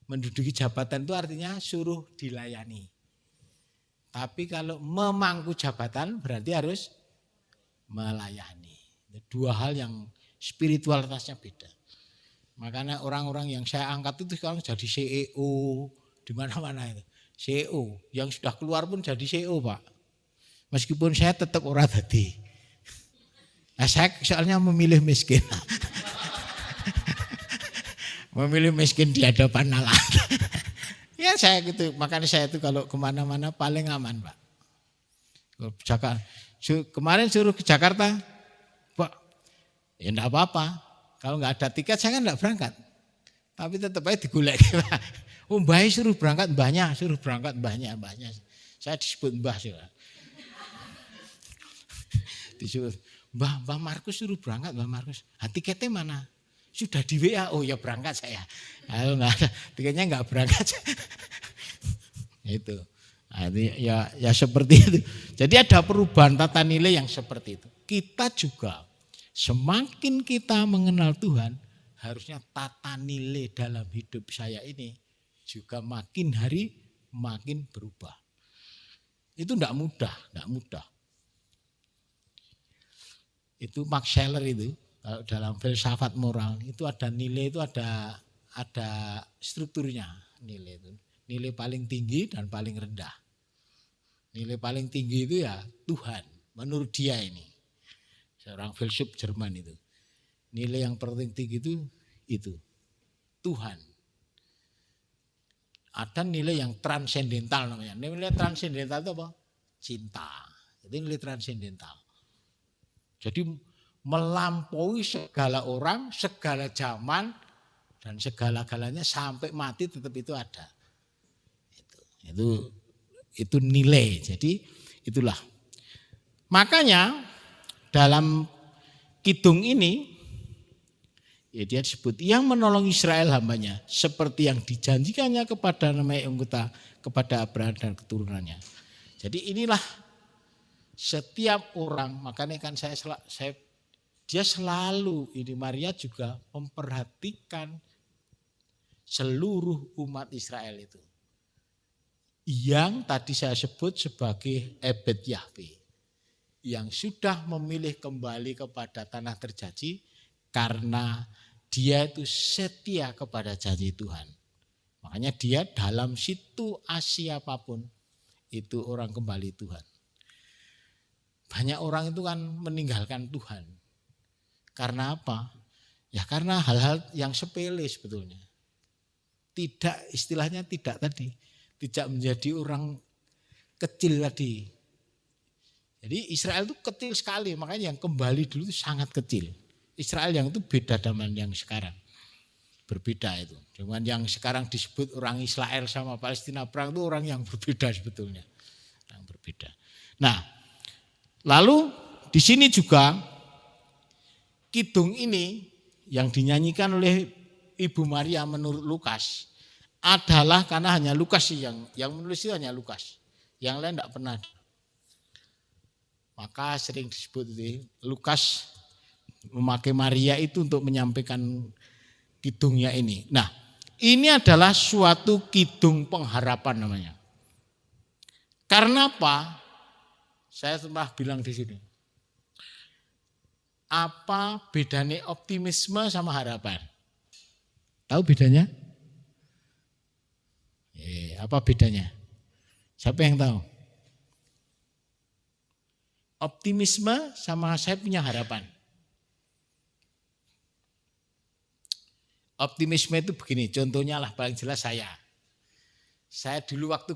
Menduduki jabatan itu artinya suruh dilayani. Tapi kalau memangku jabatan berarti harus melayani. Dua hal yang spiritualitasnya beda. Makanya orang-orang yang saya angkat itu sekarang jadi CEO di mana-mana itu. CEO yang sudah keluar pun jadi CEO, Pak. Meskipun saya tetap ora dadi. Nah, saya soalnya memilih miskin. Memilih miskin di hadapan Allah. Ya saya gitu, makanya saya itu kalau kemana-mana paling aman, Pak. Kemarin suruh ke Jakarta, Pak, ya enggak apa-apa. Kalau enggak ada tiket saya kan enggak berangkat. Tapi tetap aja digolek. Oh mbah suruh berangkat mbahnya, suruh berangkat mbahnya. Saya disebut mbah sih. Disuruh, Mbah Markus suruh berangkat, Mbah Markus. Tiketnya mana? Sudah di WA, oh ya berangkat saya. Kalau enggak ada tiketnya enggak berangkat. Itu. Nah, ya seperti itu. Jadi ada perubahan tata nilai yang seperti itu. Kita juga semakin kita mengenal Tuhan, harusnya tata nilai dalam hidup saya ini juga makin hari makin berubah. Itu enggak mudah. Itu Max Scheler itu kalau dalam filsafat moral itu ada nilai, itu ada strukturnya nilai itu. Nilai paling tinggi dan paling rendah. Nilai paling tinggi itu ya Tuhan, menurut dia ini. Seorang filsuf Jerman itu. Nilai yang paling tinggi itu Tuhan. Ada nilai yang transendental namanya. Nilai transendental itu apa? Cinta. Itu nilai transendental. Jadi melampaui segala orang, segala zaman, dan segala-galanya sampai mati tetap itu ada. Itu nilai. Jadi itulah. Makanya dalam kidung ini ya dia disebut yang menolong Israel hambanya seperti yang dijanjikannya kepada namanya anggota kepada Abraham dan keturunannya. Jadi inilah setiap orang, makanya kan dia selalu, ini Maria juga memperhatikan seluruh umat Israel itu. Yang tadi saya sebut sebagai Ebed Yahweh. Yang sudah memilih kembali kepada tanah terjanji karena dia itu setia kepada janji Tuhan. Makanya dia dalam situasi apapun itu orang kembali Tuhan. Banyak orang itu kan meninggalkan Tuhan. Karena apa? Ya karena hal-hal yang sepele sebetulnya. Tidak, istilahnya tidak tadi. Tidak menjadi orang kecil tadi. Jadi Israel itu kecil sekali, makanya yang kembali dulu itu sangat kecil. Israel yang itu beda dengan yang sekarang. Berbeda itu. Dengan yang sekarang disebut orang Israel sama Palestina perang itu orang yang berbeda sebetulnya. Yang berbeda. Nah, lalu di sini juga kidung ini yang dinyanyikan oleh Ibu Maria menurut Lukas adalah karena hanya Lukas sih yang menulis itu hanya Lukas. Yang lain tidak pernah. Maka sering disebut itu Lukas memakai Maria itu untuk menyampaikan kidungnya ini. Nah, ini adalah suatu kidung pengharapan namanya. Karena apa? Saya pernah bilang di sini. Apa bedanya optimisme sama harapan? Tahu bedanya? Apa bedanya? Siapa yang tahu? Optimisme sama saya punya harapan. Optimisme itu begini, contohnya lah paling jelas saya. Saya dulu waktu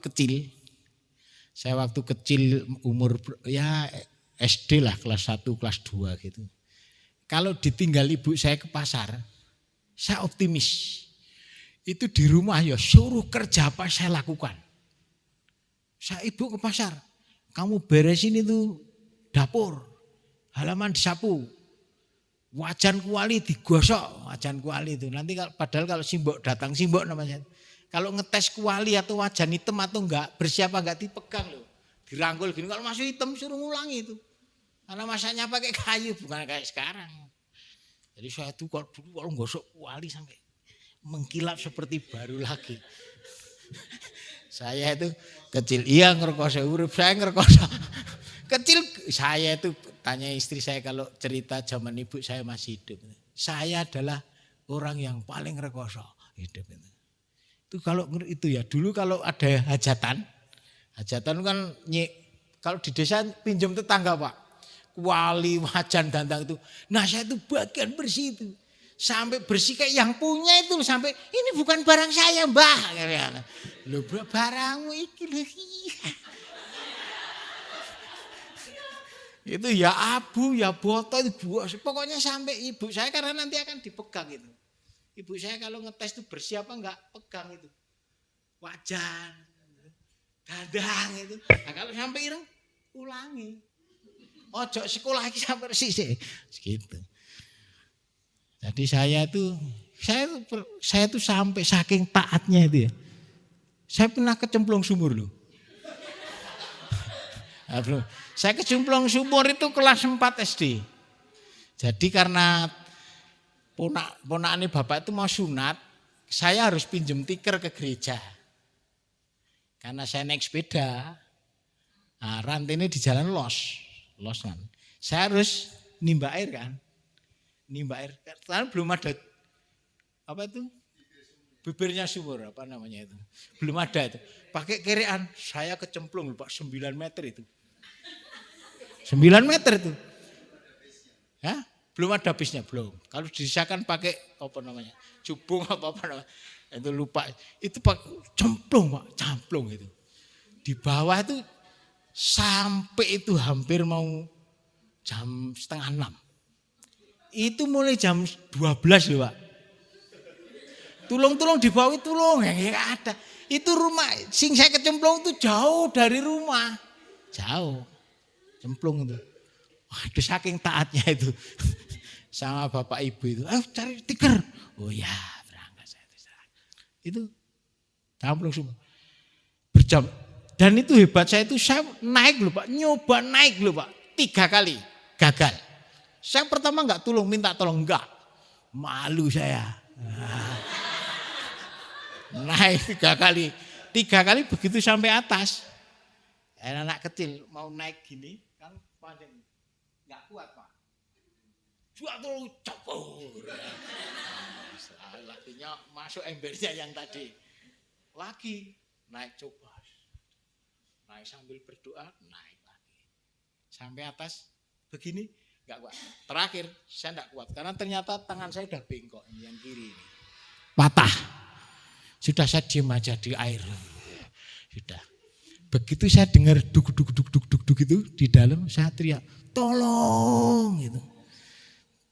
kecil umur ya SD lah kelas 1, kelas 2 gitu. Kalau ditinggal ibu saya ke pasar, saya optimis. Itu di rumah ya suruh kerja apa saya lakukan. Saya ibu ke pasar, kamu beresin itu dapur, halaman disapu, wajan kuali digosok, wajan kuali itu. Nanti padahal kalau simbok datang, simbok namanya. Kalau ngetes kuali atau wajan hitam atau enggak, bersih apa enggak dipegang loh. Dirangkul gini, kalau masuk hitam suruh ngulangi itu. Karena masaknya pakai kayu, bukan kayak sekarang. Jadi saya itu kalau gosok kuali sampai mengkilap seperti baru lagi. Saya itu kecil, iya ngerkoso, urip saya ngerkoso. Kecil saya itu tanya istri saya kalau cerita zaman ibu saya masih hidup. Saya adalah orang yang paling rekoso hidup itu. Itu kalau itu ya dulu kalau ada hajatan kan kalau di desa pinjam tetangga Pak, kuali, wajan, dandang itu. Nah saya itu bagian bersih itu. Sampai bersih kayak yang punya itu sampai ini bukan barang saya Mbah. Loh barangmu iki lho. Itu ya abu, ya botol, itu pokoknya sampai ibu saya karena nanti akan dipegang itu. Ibu saya kalau ngetes itu bersih apa enggak pegang itu. Wajan, dadang itu. Nah kalau sampai ireng ulangi. Ojo sekolah lagi sampai bersih sih. Gitu. Jadi saya tuh sampai saking taatnya itu ya. Saya pernah kecemplung sumur loh. Saya kecemplung sumur itu kelas 4 SD. Jadi karena ponakan bapak itu mau sunat, saya harus pinjem tikar ke gereja. Karena saya naik sepeda, nah, rantainya di jalan los kan. Saya harus nimba air kan. Nimba air, karena belum ada apa itu bibirnya sumur apa namanya itu, belum ada itu. Pakai kerean, saya kecemplung Pak 9 meter itu, 9 meter itu, ya belum ada bisnya belum. Kalau didesakan pakai apa namanya cubung apa namanya itu lupa. Itu Pak cemplung Pak, camplung itu di bawah itu sampai itu hampir mau jam 5:30. Itu mulai jam 12 loh Pak. Tulung-tulung di bawah itu tulung ya ada. Itu rumah sing saya kecemplung itu jauh dari rumah. Jauh. Cemplung itu. Waduh saking taatnya itu. Sama bapak ibu itu. Cari tikar. Oh ya berangkat saya. Itu cemplung semua. Berjam. Dan itu hebat saya itu saya naik loh Pak. Nyoba naik loh Pak. 3 kali. Gagal. Saya pertama enggak minta tolong enggak. Malu saya. Naik 3 kali. 3 kali begitu sampai atas. Anak kecil mau naik gini kan panjang. Enggak kuat Pak. Jual tuh cepur. Lakinya masuk embernya yang tadi. Lagi naik coba. Naik sambil berdoa, naik lagi. Sampai atas begini. Enggak kuat. Terakhir saya enggak kuat karena ternyata tangan saya udah bengkok yang kiri ini. Patah. Sudah saya diam aja di air. Sudah. Begitu saya dengar duk itu di dalam saya teriak, "Tolong!" gitu.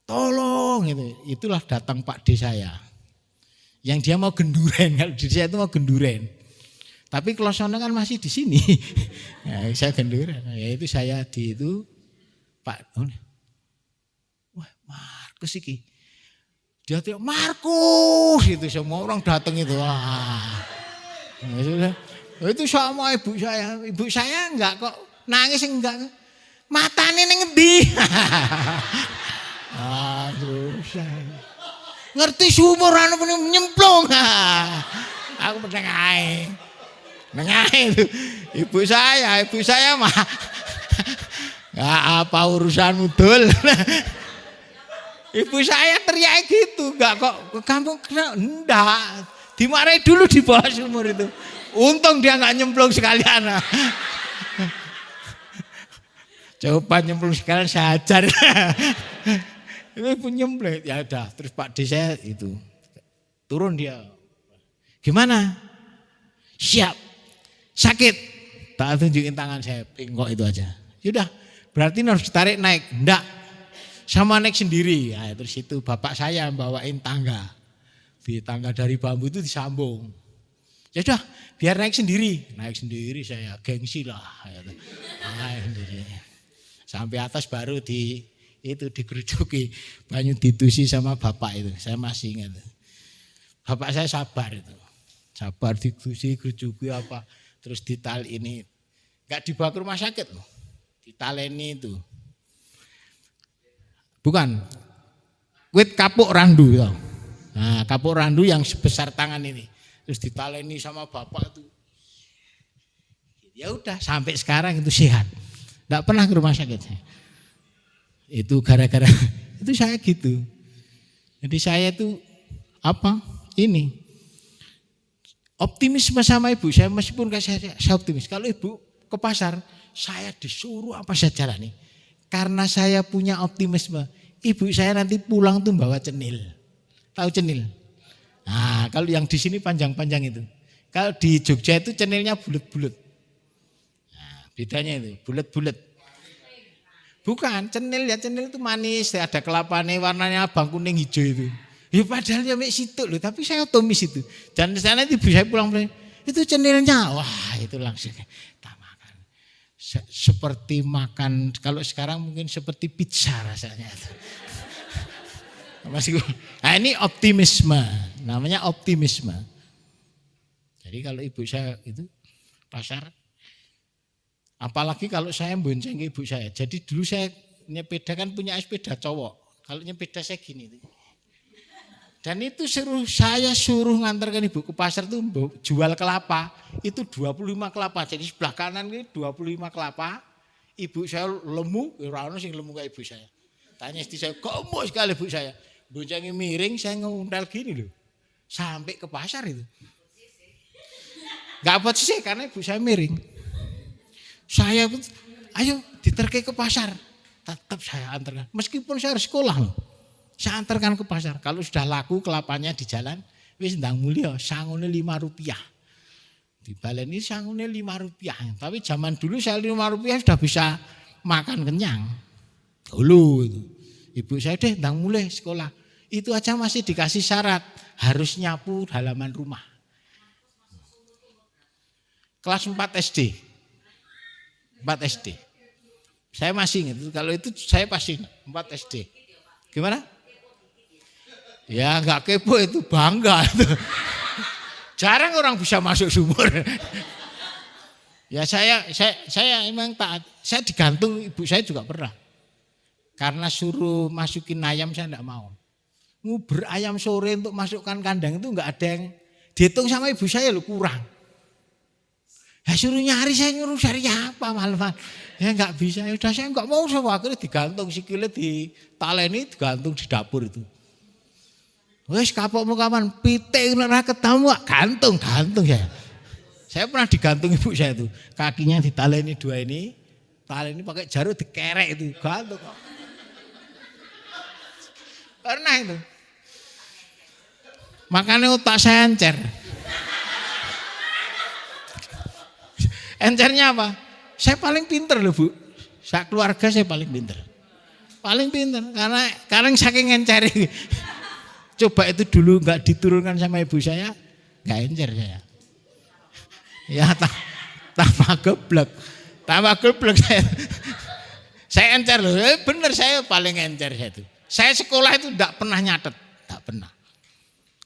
Tolong gitu. Itulah datang Pak D saya. Yang dia mau genduren, kalau di saya itu mau genduren. Tapi klosono kan masih di sini. Nah, saya genduren. Ya itu saya di itu Pak wah, Markus iki. Dia teriak, Markus itu semua orang datang itu. Wah. Itu sama ibu saya. Ibu saya enggak kok nangis enggak. Matane ning ngendi? Aduh, saya. Ngerti sumur anu nyemplung. Aku menengae. Menengae itu. Ibu saya mah enggak apa urusan udul. Ibu saya teriak gitu, enggak kok ke kampung enggak. Dimarahi dulu di bawah sumur itu. Untung dia enggak nyemplung sekalian. Coba nyemplung sekalian saya ajar. Ibu nyemplung ya udah, terus Pak D saya itu turun dia. Gimana? Siap. Sakit. Tak tunjukin tangan saya, bengkok itu aja. Yaudah, berarti harus ditarik naik. Enggak. Sama naik sendiri. Ya, terus itu bapak saya bawain tangga. Di tangga dari bambu itu disambung. Ya udah, biar naik sendiri. Naik sendiri saya gengsi lah. Naik sendiri. Sampai atas baru digerujuki. Banyu ditusi sama bapak itu. Saya masih ingat. Bapak saya sabar itu. Sabar ditusi, gerujuki apa. Terus ditali ini. Enggak dibawa ke rumah sakit loh. Ditaleni itu. Bukan. Wit kapuk randu. Gitu. Nah, kapuk randu yang sebesar tangan ini. Terus ditaleni sama bapak itu. Ya udah sampai sekarang itu sehat. Enggak pernah ke rumah sakit. Itu gara-gara itu saya gitu. Jadi saya itu Ini optimisme sama ibu saya, meskipun saya optimis. Kalau ibu ke pasar, saya disuruh apa saya jalani. Karena saya punya optimisme, ibu saya nanti pulang tuh bawa cenil. Tahu cenil? Nah, kalau yang di sini panjang-panjang itu. Kalau di Jogja itu cenilnya bulat-bulat. Nah, bedanya itu, bulat-bulat. Bukan, cenil itu manis, ada kelapanya warnanya abang kuning hijau itu. Ya padahal ya mek situ loh, tapi saya otomis itu. Dan sana ibu saya pulang, itu cenilnya, wah itu langsung tak makan. Seperti makan, kalau sekarang mungkin seperti pizza rasanya. Nah ini optimisme, namanya optimisme. Jadi kalau ibu saya itu pasar, apalagi kalau saya bonceng ibu saya. Jadi dulu saya nyepeda kan punya sepeda cowok. Kalau nyepeda saya gini. Dan itu saya suruh ngantarkan ibu ke pasar tuh jual kelapa. Itu 25 kelapa. Jadi sebelah kanan ini 25 kelapa. Ibu saya lemu, orang sing lemu kayak ibu saya. Tanya istri saya, kok mau sekali ibu saya. Boncengnya miring, saya nguntal gini loh. Sampai ke pasar itu. Gak apa sih karena ibu saya miring. Saya ayo diterke ke pasar. Tetap saya antarkan. Meskipun saya harus sekolah loh. Saya antarkan ke pasar. Kalau sudah laku kelapanya di jalan, wis ndang mulia sangune 5 rupiah. Di balen ini sangune 5 rupiah. Tapi zaman dulu saya 5 rupiah sudah bisa makan kenyang. Dulu itu. Ibu saya deh ndang mulai sekolah. Itu aja masih dikasih syarat. Harus nyapu halaman rumah. Kelas 4 SD. 4 SD. Saya masih ingat. Kalau itu saya pasti 4 SD. Gimana? Ya enggak kepo itu bangga. Jarang orang bisa masuk sumur. Ya saya emang taat. Saya digantung ibu saya juga pernah. Karena suruh masukin ayam saya enggak mau. Nguber ayam sore untuk masukkan kandang itu enggak ada yang dihitung sama ibu saya loh kurang. Ya suruh nyari saya nyuruh cari apa malah. Ya enggak bisa. Ya udah saya enggak mau sama akhirnya digantung sikilnya di taleni digantung di dapur itu. Wes kapokmu kapan pitik ora ketemu gantung saya. Saya pernah digantung ibu saya itu. Kakinya ditaleni 2 ini, taleni pakai jarum dikerek itu, gantung. Pernah itu. Makanya otak saya encer. Encernya apa? Saya paling pinter loh Bu. Sak keluarga saya paling pinter. Paling pinter karena saking encer. Coba itu dulu enggak diturunkan sama ibu saya, enggak encer saya. Ya tambah geblek. Tambah geblek saya. Saya encer loh. Bener saya paling encer saya itu. Saya sekolah itu enggak pernah nyatet, enggak pernah.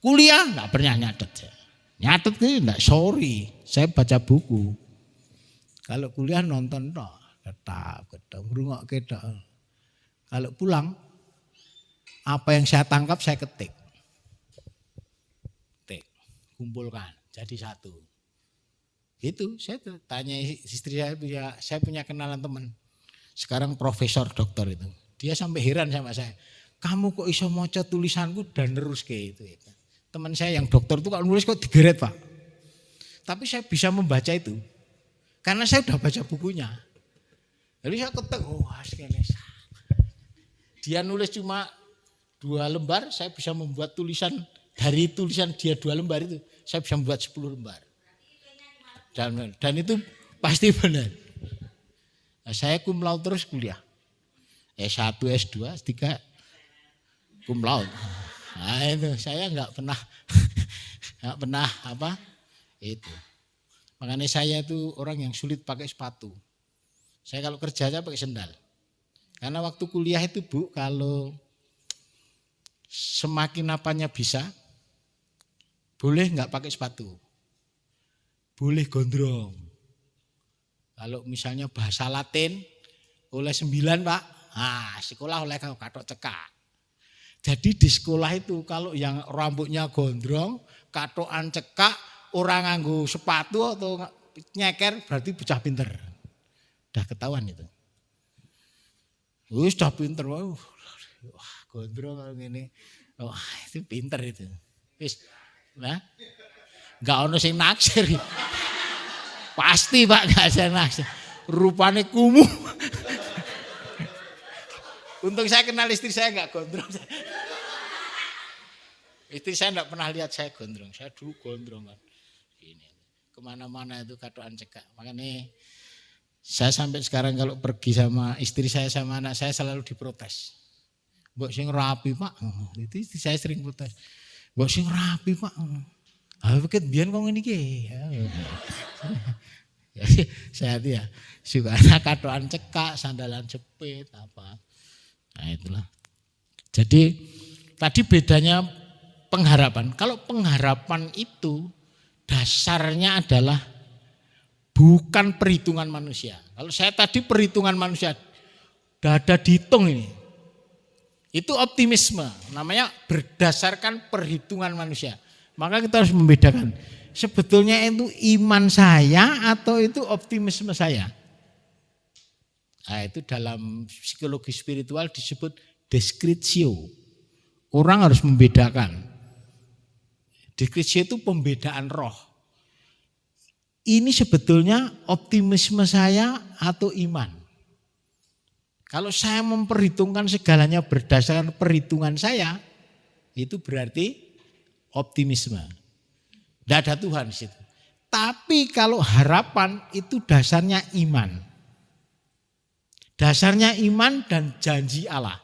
Kuliah enggak pernah nyatet saya. Nyatet itu enggak, sorry. Saya baca buku. Kalau kuliah nonton tok, tetap ngrungokke tok. Kalau pulang apa yang saya tangkap saya ketik. Kumpulkan jadi satu. Itu saya tanya istri saya punya kenalan teman. Sekarang profesor doktor itu. Dia sampai heran sama saya. Kamu kok iso maca tulisanku dan terus kayak itu. Teman saya yang dokter itu kalau nulis kok digeret Pak. Tapi saya bisa membaca itu. Karena saya sudah baca bukunya. Jadi saya ketik, dia nulis cuma 2 lembar, saya bisa membuat tulisan. Dari tulisan dia 2 lembar itu, saya bisa membuat 10 lembar. Dan itu pasti benar. Nah, saya cum laude terus kuliah. S1, S2, S3, cum laude. Nah itu, saya enggak pernah apa itu. Makanya saya itu orang yang sulit pakai sepatu. Saya kalau kerja aja pakai sendal. Karena waktu kuliah itu Bu, kalau semakin apanya bisa, boleh enggak pakai sepatu. Boleh gondrong. Kalau misalnya bahasa Latin, oleh 9 Pak. Nah, sekolah oleh kathok cekak. Jadi di sekolah itu kalau yang rambutnya gondrong, kathokan cekak, orang nganggo sepatu atau nyeker berarti bocah pinter. Udah ketahuan itu. Wis dah pinter. Wah, gondrong kalau gini. Wah, itu pinter itu. Wis. Nah. Enggak ono sing naksir. Pasti Pak enggak ada naksir. Rupane kumuh. Untung saya kenal istri saya enggak gondrong. Istri saya enggak pernah lihat saya gondrong. Saya dulu gondrong kan. Gini. Kemana-mana itu katokan cekak. Makanya saya sampai sekarang kalau pergi sama istri saya sama anak saya selalu diprotes. Mbok sing rapi Pak. Itu istri saya sering protes. Mbok sing rapi Pak. Ah ket biyen kok ngene iki. Jadi saya ya suka katokan cekak, sandalan jepit apa. Nah itulah. Jadi tadi bedanya pengharapan. Kalau pengharapan itu dasarnya adalah bukan perhitungan manusia. Kalau saya tadi perhitungan manusia, ada dihitung ini. Itu optimisme, namanya berdasarkan perhitungan manusia. Maka kita harus membedakan. Sebetulnya itu iman saya atau itu optimisme saya. Nah, itu dalam psikologi spiritual disebut deskripsio. Orang harus membedakan. Deskripsio itu pembedaan roh. Ini sebetulnya optimisme saya atau iman. Kalau saya memperhitungkan segalanya berdasarkan perhitungan saya, itu berarti optimisme. Tidak ada Tuhan di situ. Tapi kalau harapan itu dasarnya iman. Dasarnya iman dan janji Allah.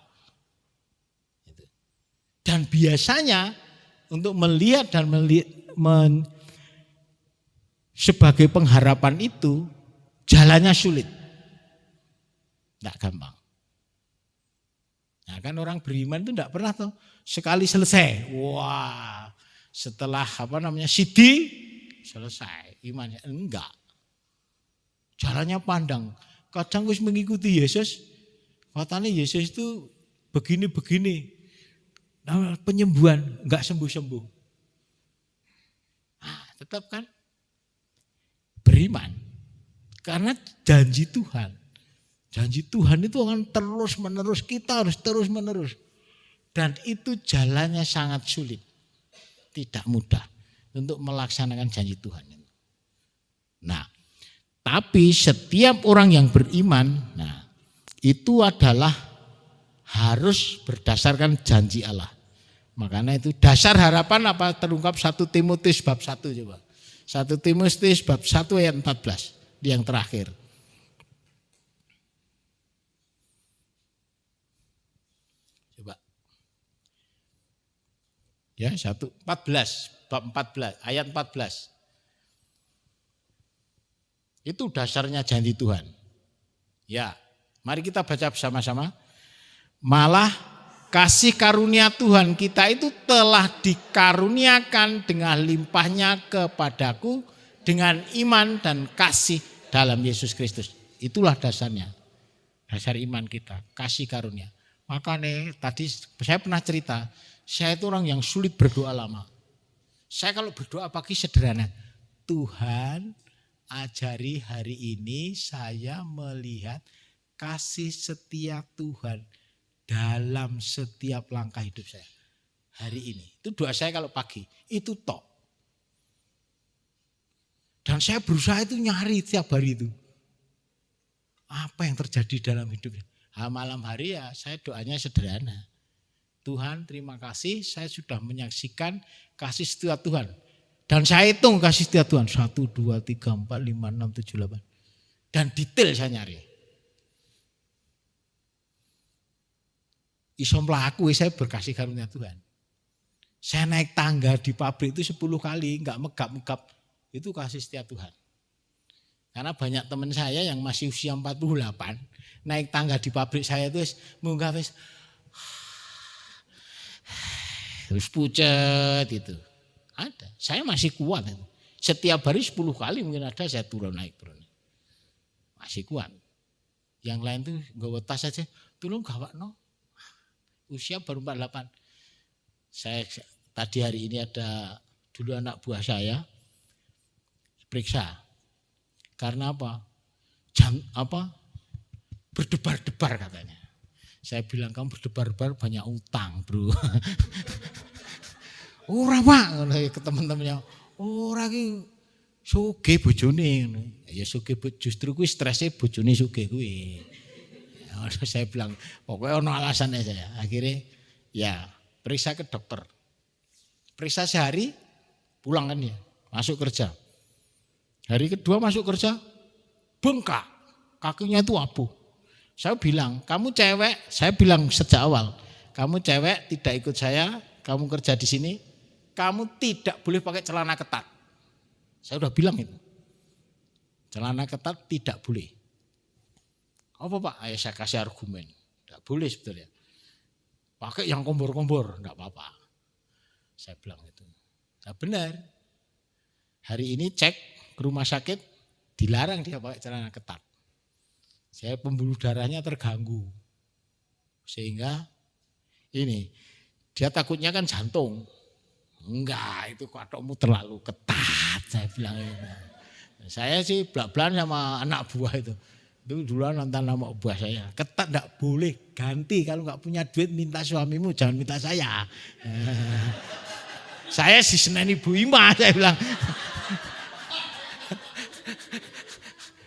Dan biasanya untuk melihat dan sebagai pengharapan itu jalannya sulit. Tidak gampang. Nah kan orang beriman itu tidak pernah tuh sekali selesai. Wah setelah sidi selesai imannya. Enggak. Jalannya pandang. Kadang wis mengikuti Yesus, katanya Yesus itu begini-begini. Nah, penyembuhan enggak sembuh-sembuh. Nah, tetap kan beriman. Karena janji Tuhan. Janji Tuhan itu akan terus-menerus, kita harus terus-menerus. Dan itu jalannya sangat sulit. Tidak mudah untuk melaksanakan janji Tuhan. Nah, tapi setiap orang yang beriman, nah itu adalah harus berdasarkan janji Allah. Makanya itu dasar harapan apa terungkap 1 Timotius bab 1 coba. 1 Timotius bab 1 ayat 14 yang terakhir. Coba. Ya, 14 bab 14 ayat 14. Itu dasarnya janji Tuhan. Ya, mari kita baca bersama-sama. Malah kasih karunia Tuhan kita itu telah dikaruniakan dengan limpahnya kepadaku dengan iman dan kasih dalam Yesus Kristus. Itulah dasarnya. Dasar iman kita, kasih karunia. Makanya tadi saya pernah cerita, saya itu orang yang sulit berdoa lama. Saya kalau berdoa pagi sederhana. Tuhan ajari hari ini saya melihat kasih setia Tuhan dalam setiap langkah hidup saya. Hari ini. Itu doa saya kalau pagi. Itu tok. Dan saya berusaha itu nyari tiap hari itu. Apa yang terjadi dalam hidupnya. Nah, malam hari ya saya doanya sederhana. Tuhan terima kasih saya sudah menyaksikan kasih setia Tuhan. Dan saya hitung kasih setia Tuhan. 1, 2, 3, 4, 5, 6, 7, 8. Dan detail saya nyari. Iso mlaku saya berkasih karunia Tuhan. Saya naik tangga di pabrik itu 10 kali. Enggak megap-megap. Itu kasih setia Tuhan. Karena banyak teman saya yang masih usia 48. Naik tangga di pabrik saya itu munggah wis. Terus pucet itu. Ada, saya masih kuat. Setiap hari 10 kali mungkin ada saya turun naik. Masih kuat. Yang lain tuh nggawa tas aja, tolong gawakno. Usia baru 48. Saya tadi hari ini ada dulu anak buah saya periksa. Karena apa? Berdebar-debar katanya. Saya bilang kamu berdebar-debar banyak utang, bro. Ora Pak, ngono ke teman-temannya. Ora ki sugih bojone ngono. Ya sugih justru kuwi strese bojone sugih kuwi. Ya, saya bilang pokoknya ono alasannya saya. Akhirnya ya periksa ke dokter. Periksa sehari pulang kan ya, masuk kerja. Hari kedua masuk kerja bengkak. Kakinya itu abu. Saya bilang, kamu cewek, saya bilang sejak awal, kamu cewek tidak ikut saya, kamu kerja di sini, kamu tidak boleh pakai celana ketat. Saya udah bilang itu. Celana ketat tidak boleh. Apa Pak? Ayo saya kasih argumen. Tidak boleh sebetulnya. Pakai yang kombor-kombor, enggak apa-apa. Saya bilang itu. Nah benar. Hari ini cek ke rumah sakit, dilarang dia pakai celana ketat. Saya pembuluh darahnya terganggu. Sehingga ini, dia takutnya kan jantung. Enggak, itu katokmu terlalu ketat, saya bilang itu. Saya sih belak-belan sama anak buah itu. Itu dulu nonton nama buah saya. Ketat enggak boleh, ganti. Kalau enggak punya duit minta suamimu, jangan minta saya. Saya diseneni Bu Ima, saya bilang.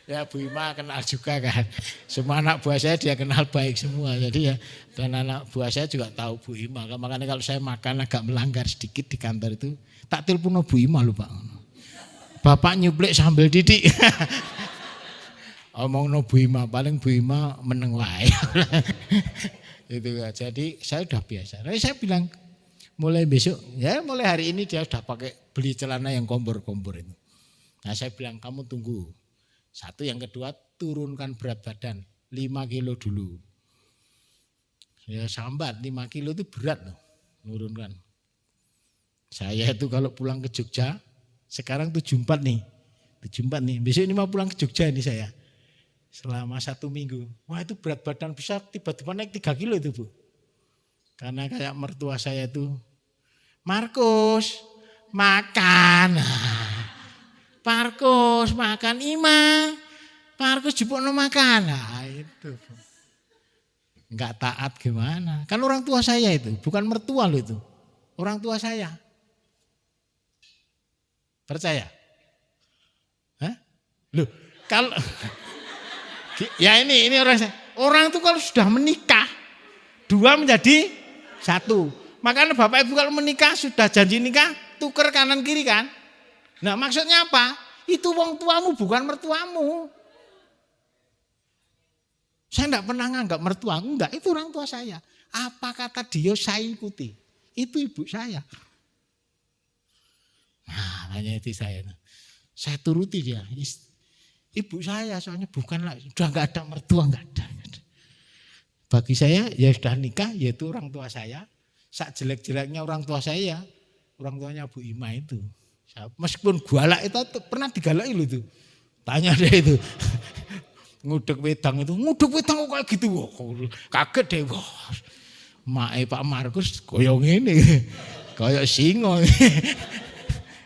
Ya Bu Ima kenal juga kan. Semua anak buah saya dia kenal baik semua. Jadi ya dan anak buah saya juga tahu Bu Ima. Makanya kalau saya makan agak melanggar sedikit di kantor itu, tak telepon Bu Ima lho Pak. Bapak nyuplek sambal didik. Omong no Bu Ima, paling Bu Ima meneng wae. Itu ya. Jadi saya udah biasa. Nah, saya bilang mulai besok, ya mulai hari ini dia sudah pakai beli celana yang kombor-kombor itu. Nah saya bilang kamu tunggu. Satu, yang kedua turunkan berat badan 5 kilo dulu. Ya sambat 5 kilo itu berat loh, nurunkan. Saya itu kalau pulang ke Jogja, sekarang 74 nih. 74 nih, besok ini mau pulang ke Jogja ini saya. Selama 1 minggu. Wah itu berat badan bisa tiba-tiba naik 3 kilo itu Bu. Karena kayak mertua saya itu, Markus makan. Markus makan Ima. Markus jupukno makan. Nah itu. Enggak taat gimana. Kan orang tua saya itu. Bukan mertua loh itu. Orang tua saya. Percaya? Hah? Loh kalau. Ya ini orang saya. Orang itu kalau sudah menikah. 2 menjadi 1. Makanya Bapak Ibu kalau menikah sudah janji nikah. Tuker kanan kiri kan. Nah maksudnya apa? Itu wong tuamu bukan mertuamu. Saya enggak pernah nganggap mertua, enggak, itu orang tua saya. Apa kata dia saya ikuti. Itu ibu saya. Nah hanya itu saya. Saya turuti dia. Ibu saya soalnya bukanlah, sudah enggak ada mertua, enggak ada. Bagi saya ya sudah nikah yaitu orang tua saya. Sak jelek-jeleknya orang tua saya, orang tuanya Bu Ima itu. Meskipun galak itu pernah digalaki loh itu. Tanya deh itu. Ngudek wedang itu, ngudek wedang kok kayak gitu. Kaget deh. Mae Pak Markus koyo ngene. Koyo singo.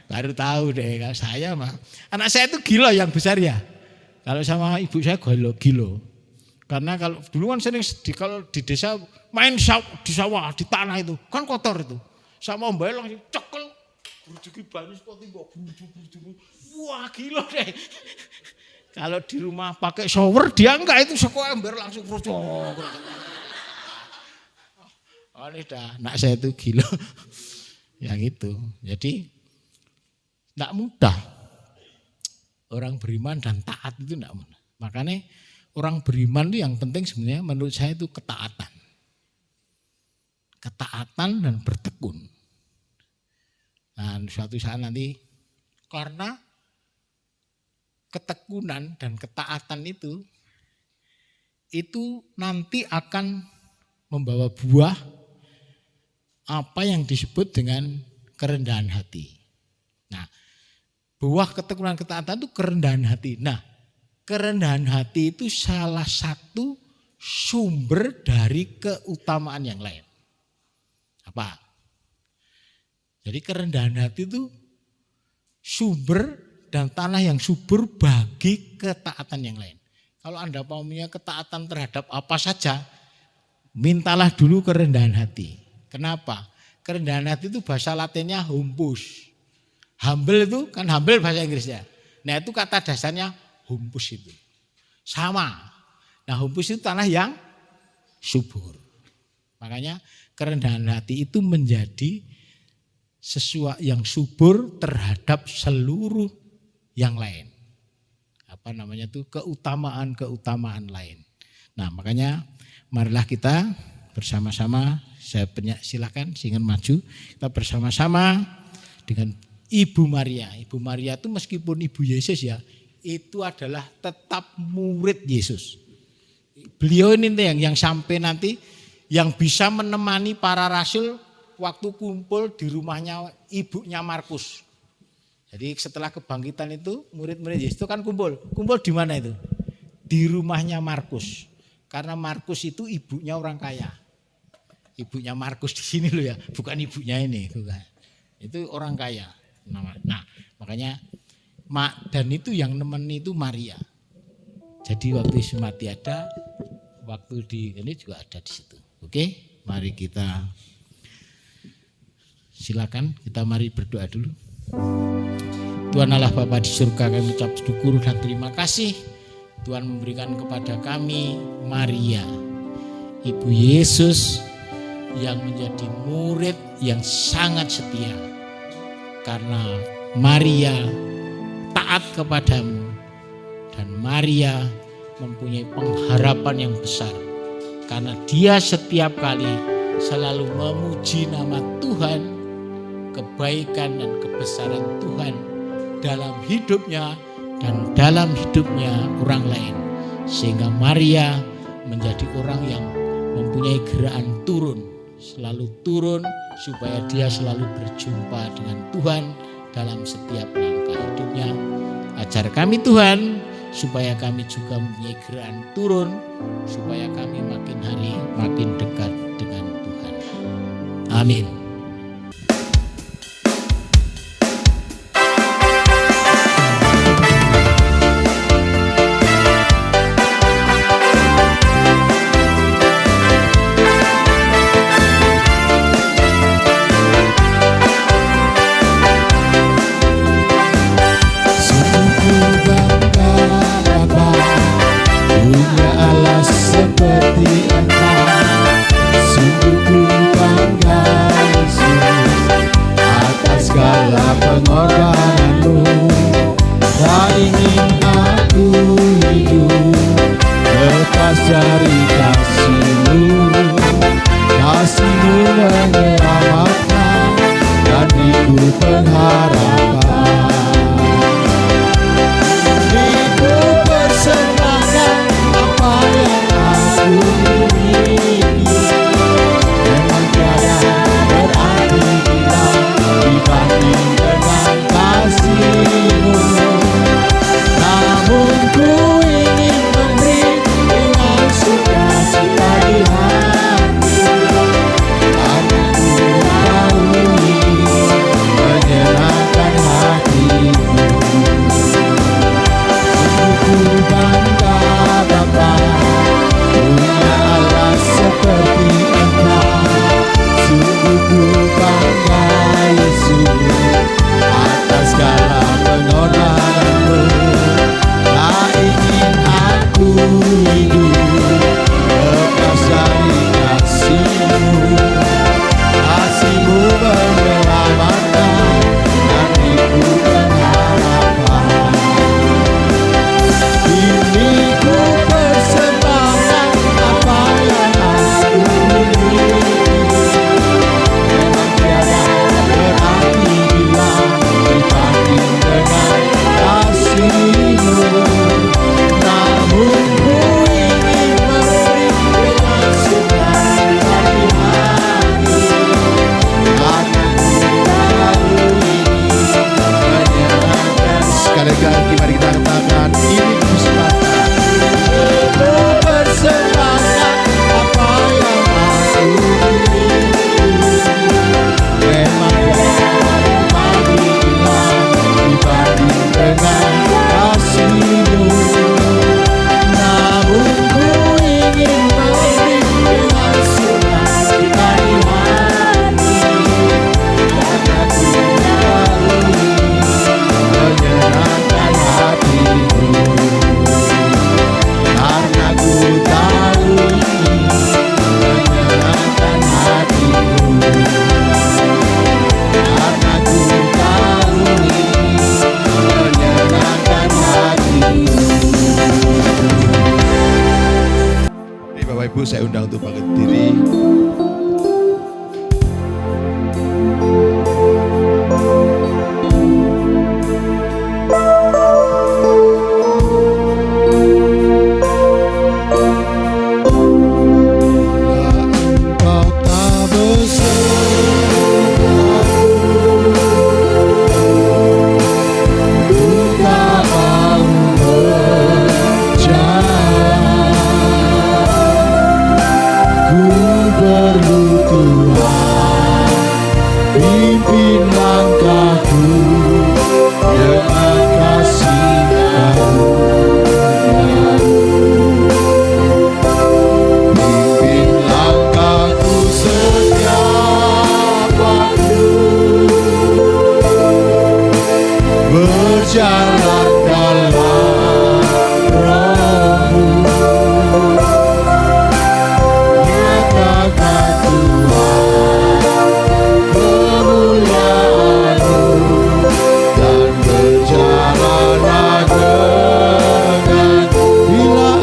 Baru tahu deh kalau saya mah. Anak saya itu gila yang besar ya. Kalau sama ibu saya gila. Karena kalau dulu kan sering kalau di desa main di sawah, di tanah itu. Kan kotor itu. Sama Mbak langsung cekel. Berjuki banyu seperti berjuki. Wah gila deh. Kalau di rumah pakai shower dia enggak itu sekolah ember langsung kerucuk. Oh ini dah, anak saya itu gila. Ya gitu. Jadi enggak mudah. Orang beriman dan taat itu enggak mudah. Makanya orang beriman itu yang penting sebenarnya menurut saya itu ketaatan. Ketaatan dan bertekun. Nah, suatu saat nanti karena ketekunan dan ketaatan itu nanti akan membawa buah apa yang disebut dengan kerendahan hati. Nah, buah ketekunan ketaatan itu kerendahan hati. Nah, kerendahan hati itu salah satu sumber dari keutamaan yang lain. Apa? Jadi kerendahan hati itu sumber dan tanah yang subur bagi ketaatan yang lain. Kalau Anda mau punya ketaatan terhadap apa saja, mintalah dulu kerendahan hati. Kenapa? Kerendahan hati itu bahasa Latinnya humbus. Humble itu kan humble bahasa Inggrisnya. Nah itu kata dasarnya humbus itu. Sama. Nah humbus itu tanah yang subur. Makanya kerendahan hati itu menjadi sesuatu yang subur terhadap seluruh yang lain. Apa namanya itu keutamaan lain. Nah makanya marilah kita bersama-sama, saya silakan singkat maju, kita bersama-sama dengan Ibu Maria. Ibu Maria itu meskipun Ibu Yesus ya, itu adalah tetap murid Yesus. Beliau ini yang sampai nanti yang bisa menemani para rasul waktu kumpul di rumahnya ibunya Markus. Jadi setelah kebangkitan itu murid-murid Yesus itu kan kumpul. Kumpul di mana itu? Di rumahnya Markus. Karena Markus itu ibunya orang kaya. Ibunya Markus di sini loh ya, bukan ibunya ini, bukan. Itu orang kaya. Nah, makanya dan itu yang nemeni itu Maria. Jadi waktu Yesus mati ada, waktu di ini juga ada di situ. Oke, mari kita silakan kita mari berdoa dulu. Tuhan Allah Bapa di surga, kami ucap syukur dan terima kasih Tuhan memberikan kepada kami Maria, Ibu Yesus yang menjadi murid yang sangat setia. Karena Maria taat kepadamu dan Maria mempunyai pengharapan yang besar. Karena dia setiap kali selalu memuji nama Tuhan, kebaikan dan kebesaran Tuhan dalam hidupnya dan dalam hidupnya orang lain. Sehingga Maria menjadi orang yang mempunyai gerakan turun, selalu turun supaya dia selalu berjumpa dengan Tuhan dalam setiap langkah hidupnya. Ajar kami Tuhan supaya kami juga mempunyai gerakan turun, supaya kami makin hari makin dekat dengan Tuhan. Amin.
Ibu saya undang untuk bangkit berdiri.
Berjalan dalam Roh-Mu, nyatakan Tuhan kemuliaan-Mu, dan berjalanlah denganku. Bila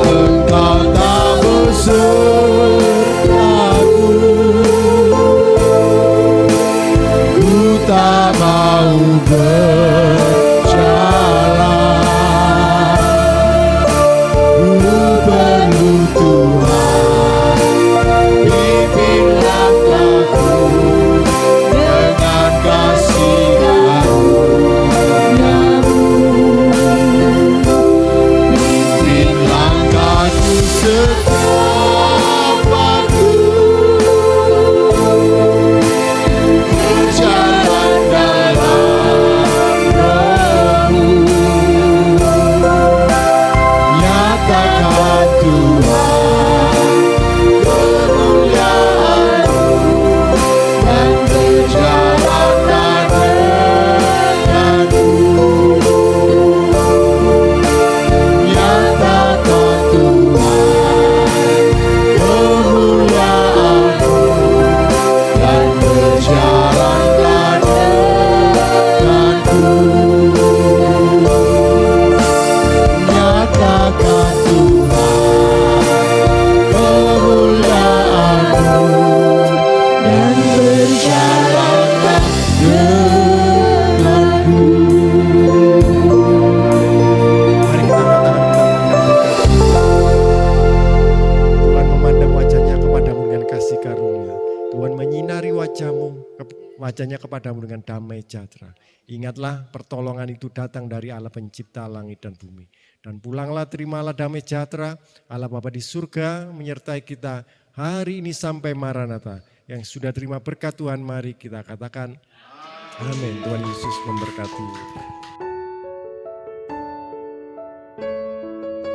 Engkau tak besertaku, tak mau berjalan. Ku perlu Tuhan, pimpin langkahku dengan kasih karunia-Mu. Pimpin langkahku setiap waktu, berjalan dalam Roh-Mu, nyatakan Tuhan kemuliaan-Mu, dan berjalanlah denganku. Nyatakan Tuhan kemuliaan-Mu, dan berjalanlah denganku. Nyatakan Tuhan kemuliaan-Mu, dan berjalanlah denganku.
Mari kita angkat tangan kita Tuhan memandang wajahnya kepadamu dengan kasih karunia. Tuhan menyinari wajahnya kepadamu dengan damai sejahtera. Ingatlah pertolongan itu datang dari Allah pencipta langit dan bumi. Dan pulanglah, terimalah damai sejahtera Allah Bapa di surga menyertai kita hari ini sampai Maranatha. Yang sudah terima berkat Tuhan, mari kita katakan amin. Tuhan Yesus memberkati.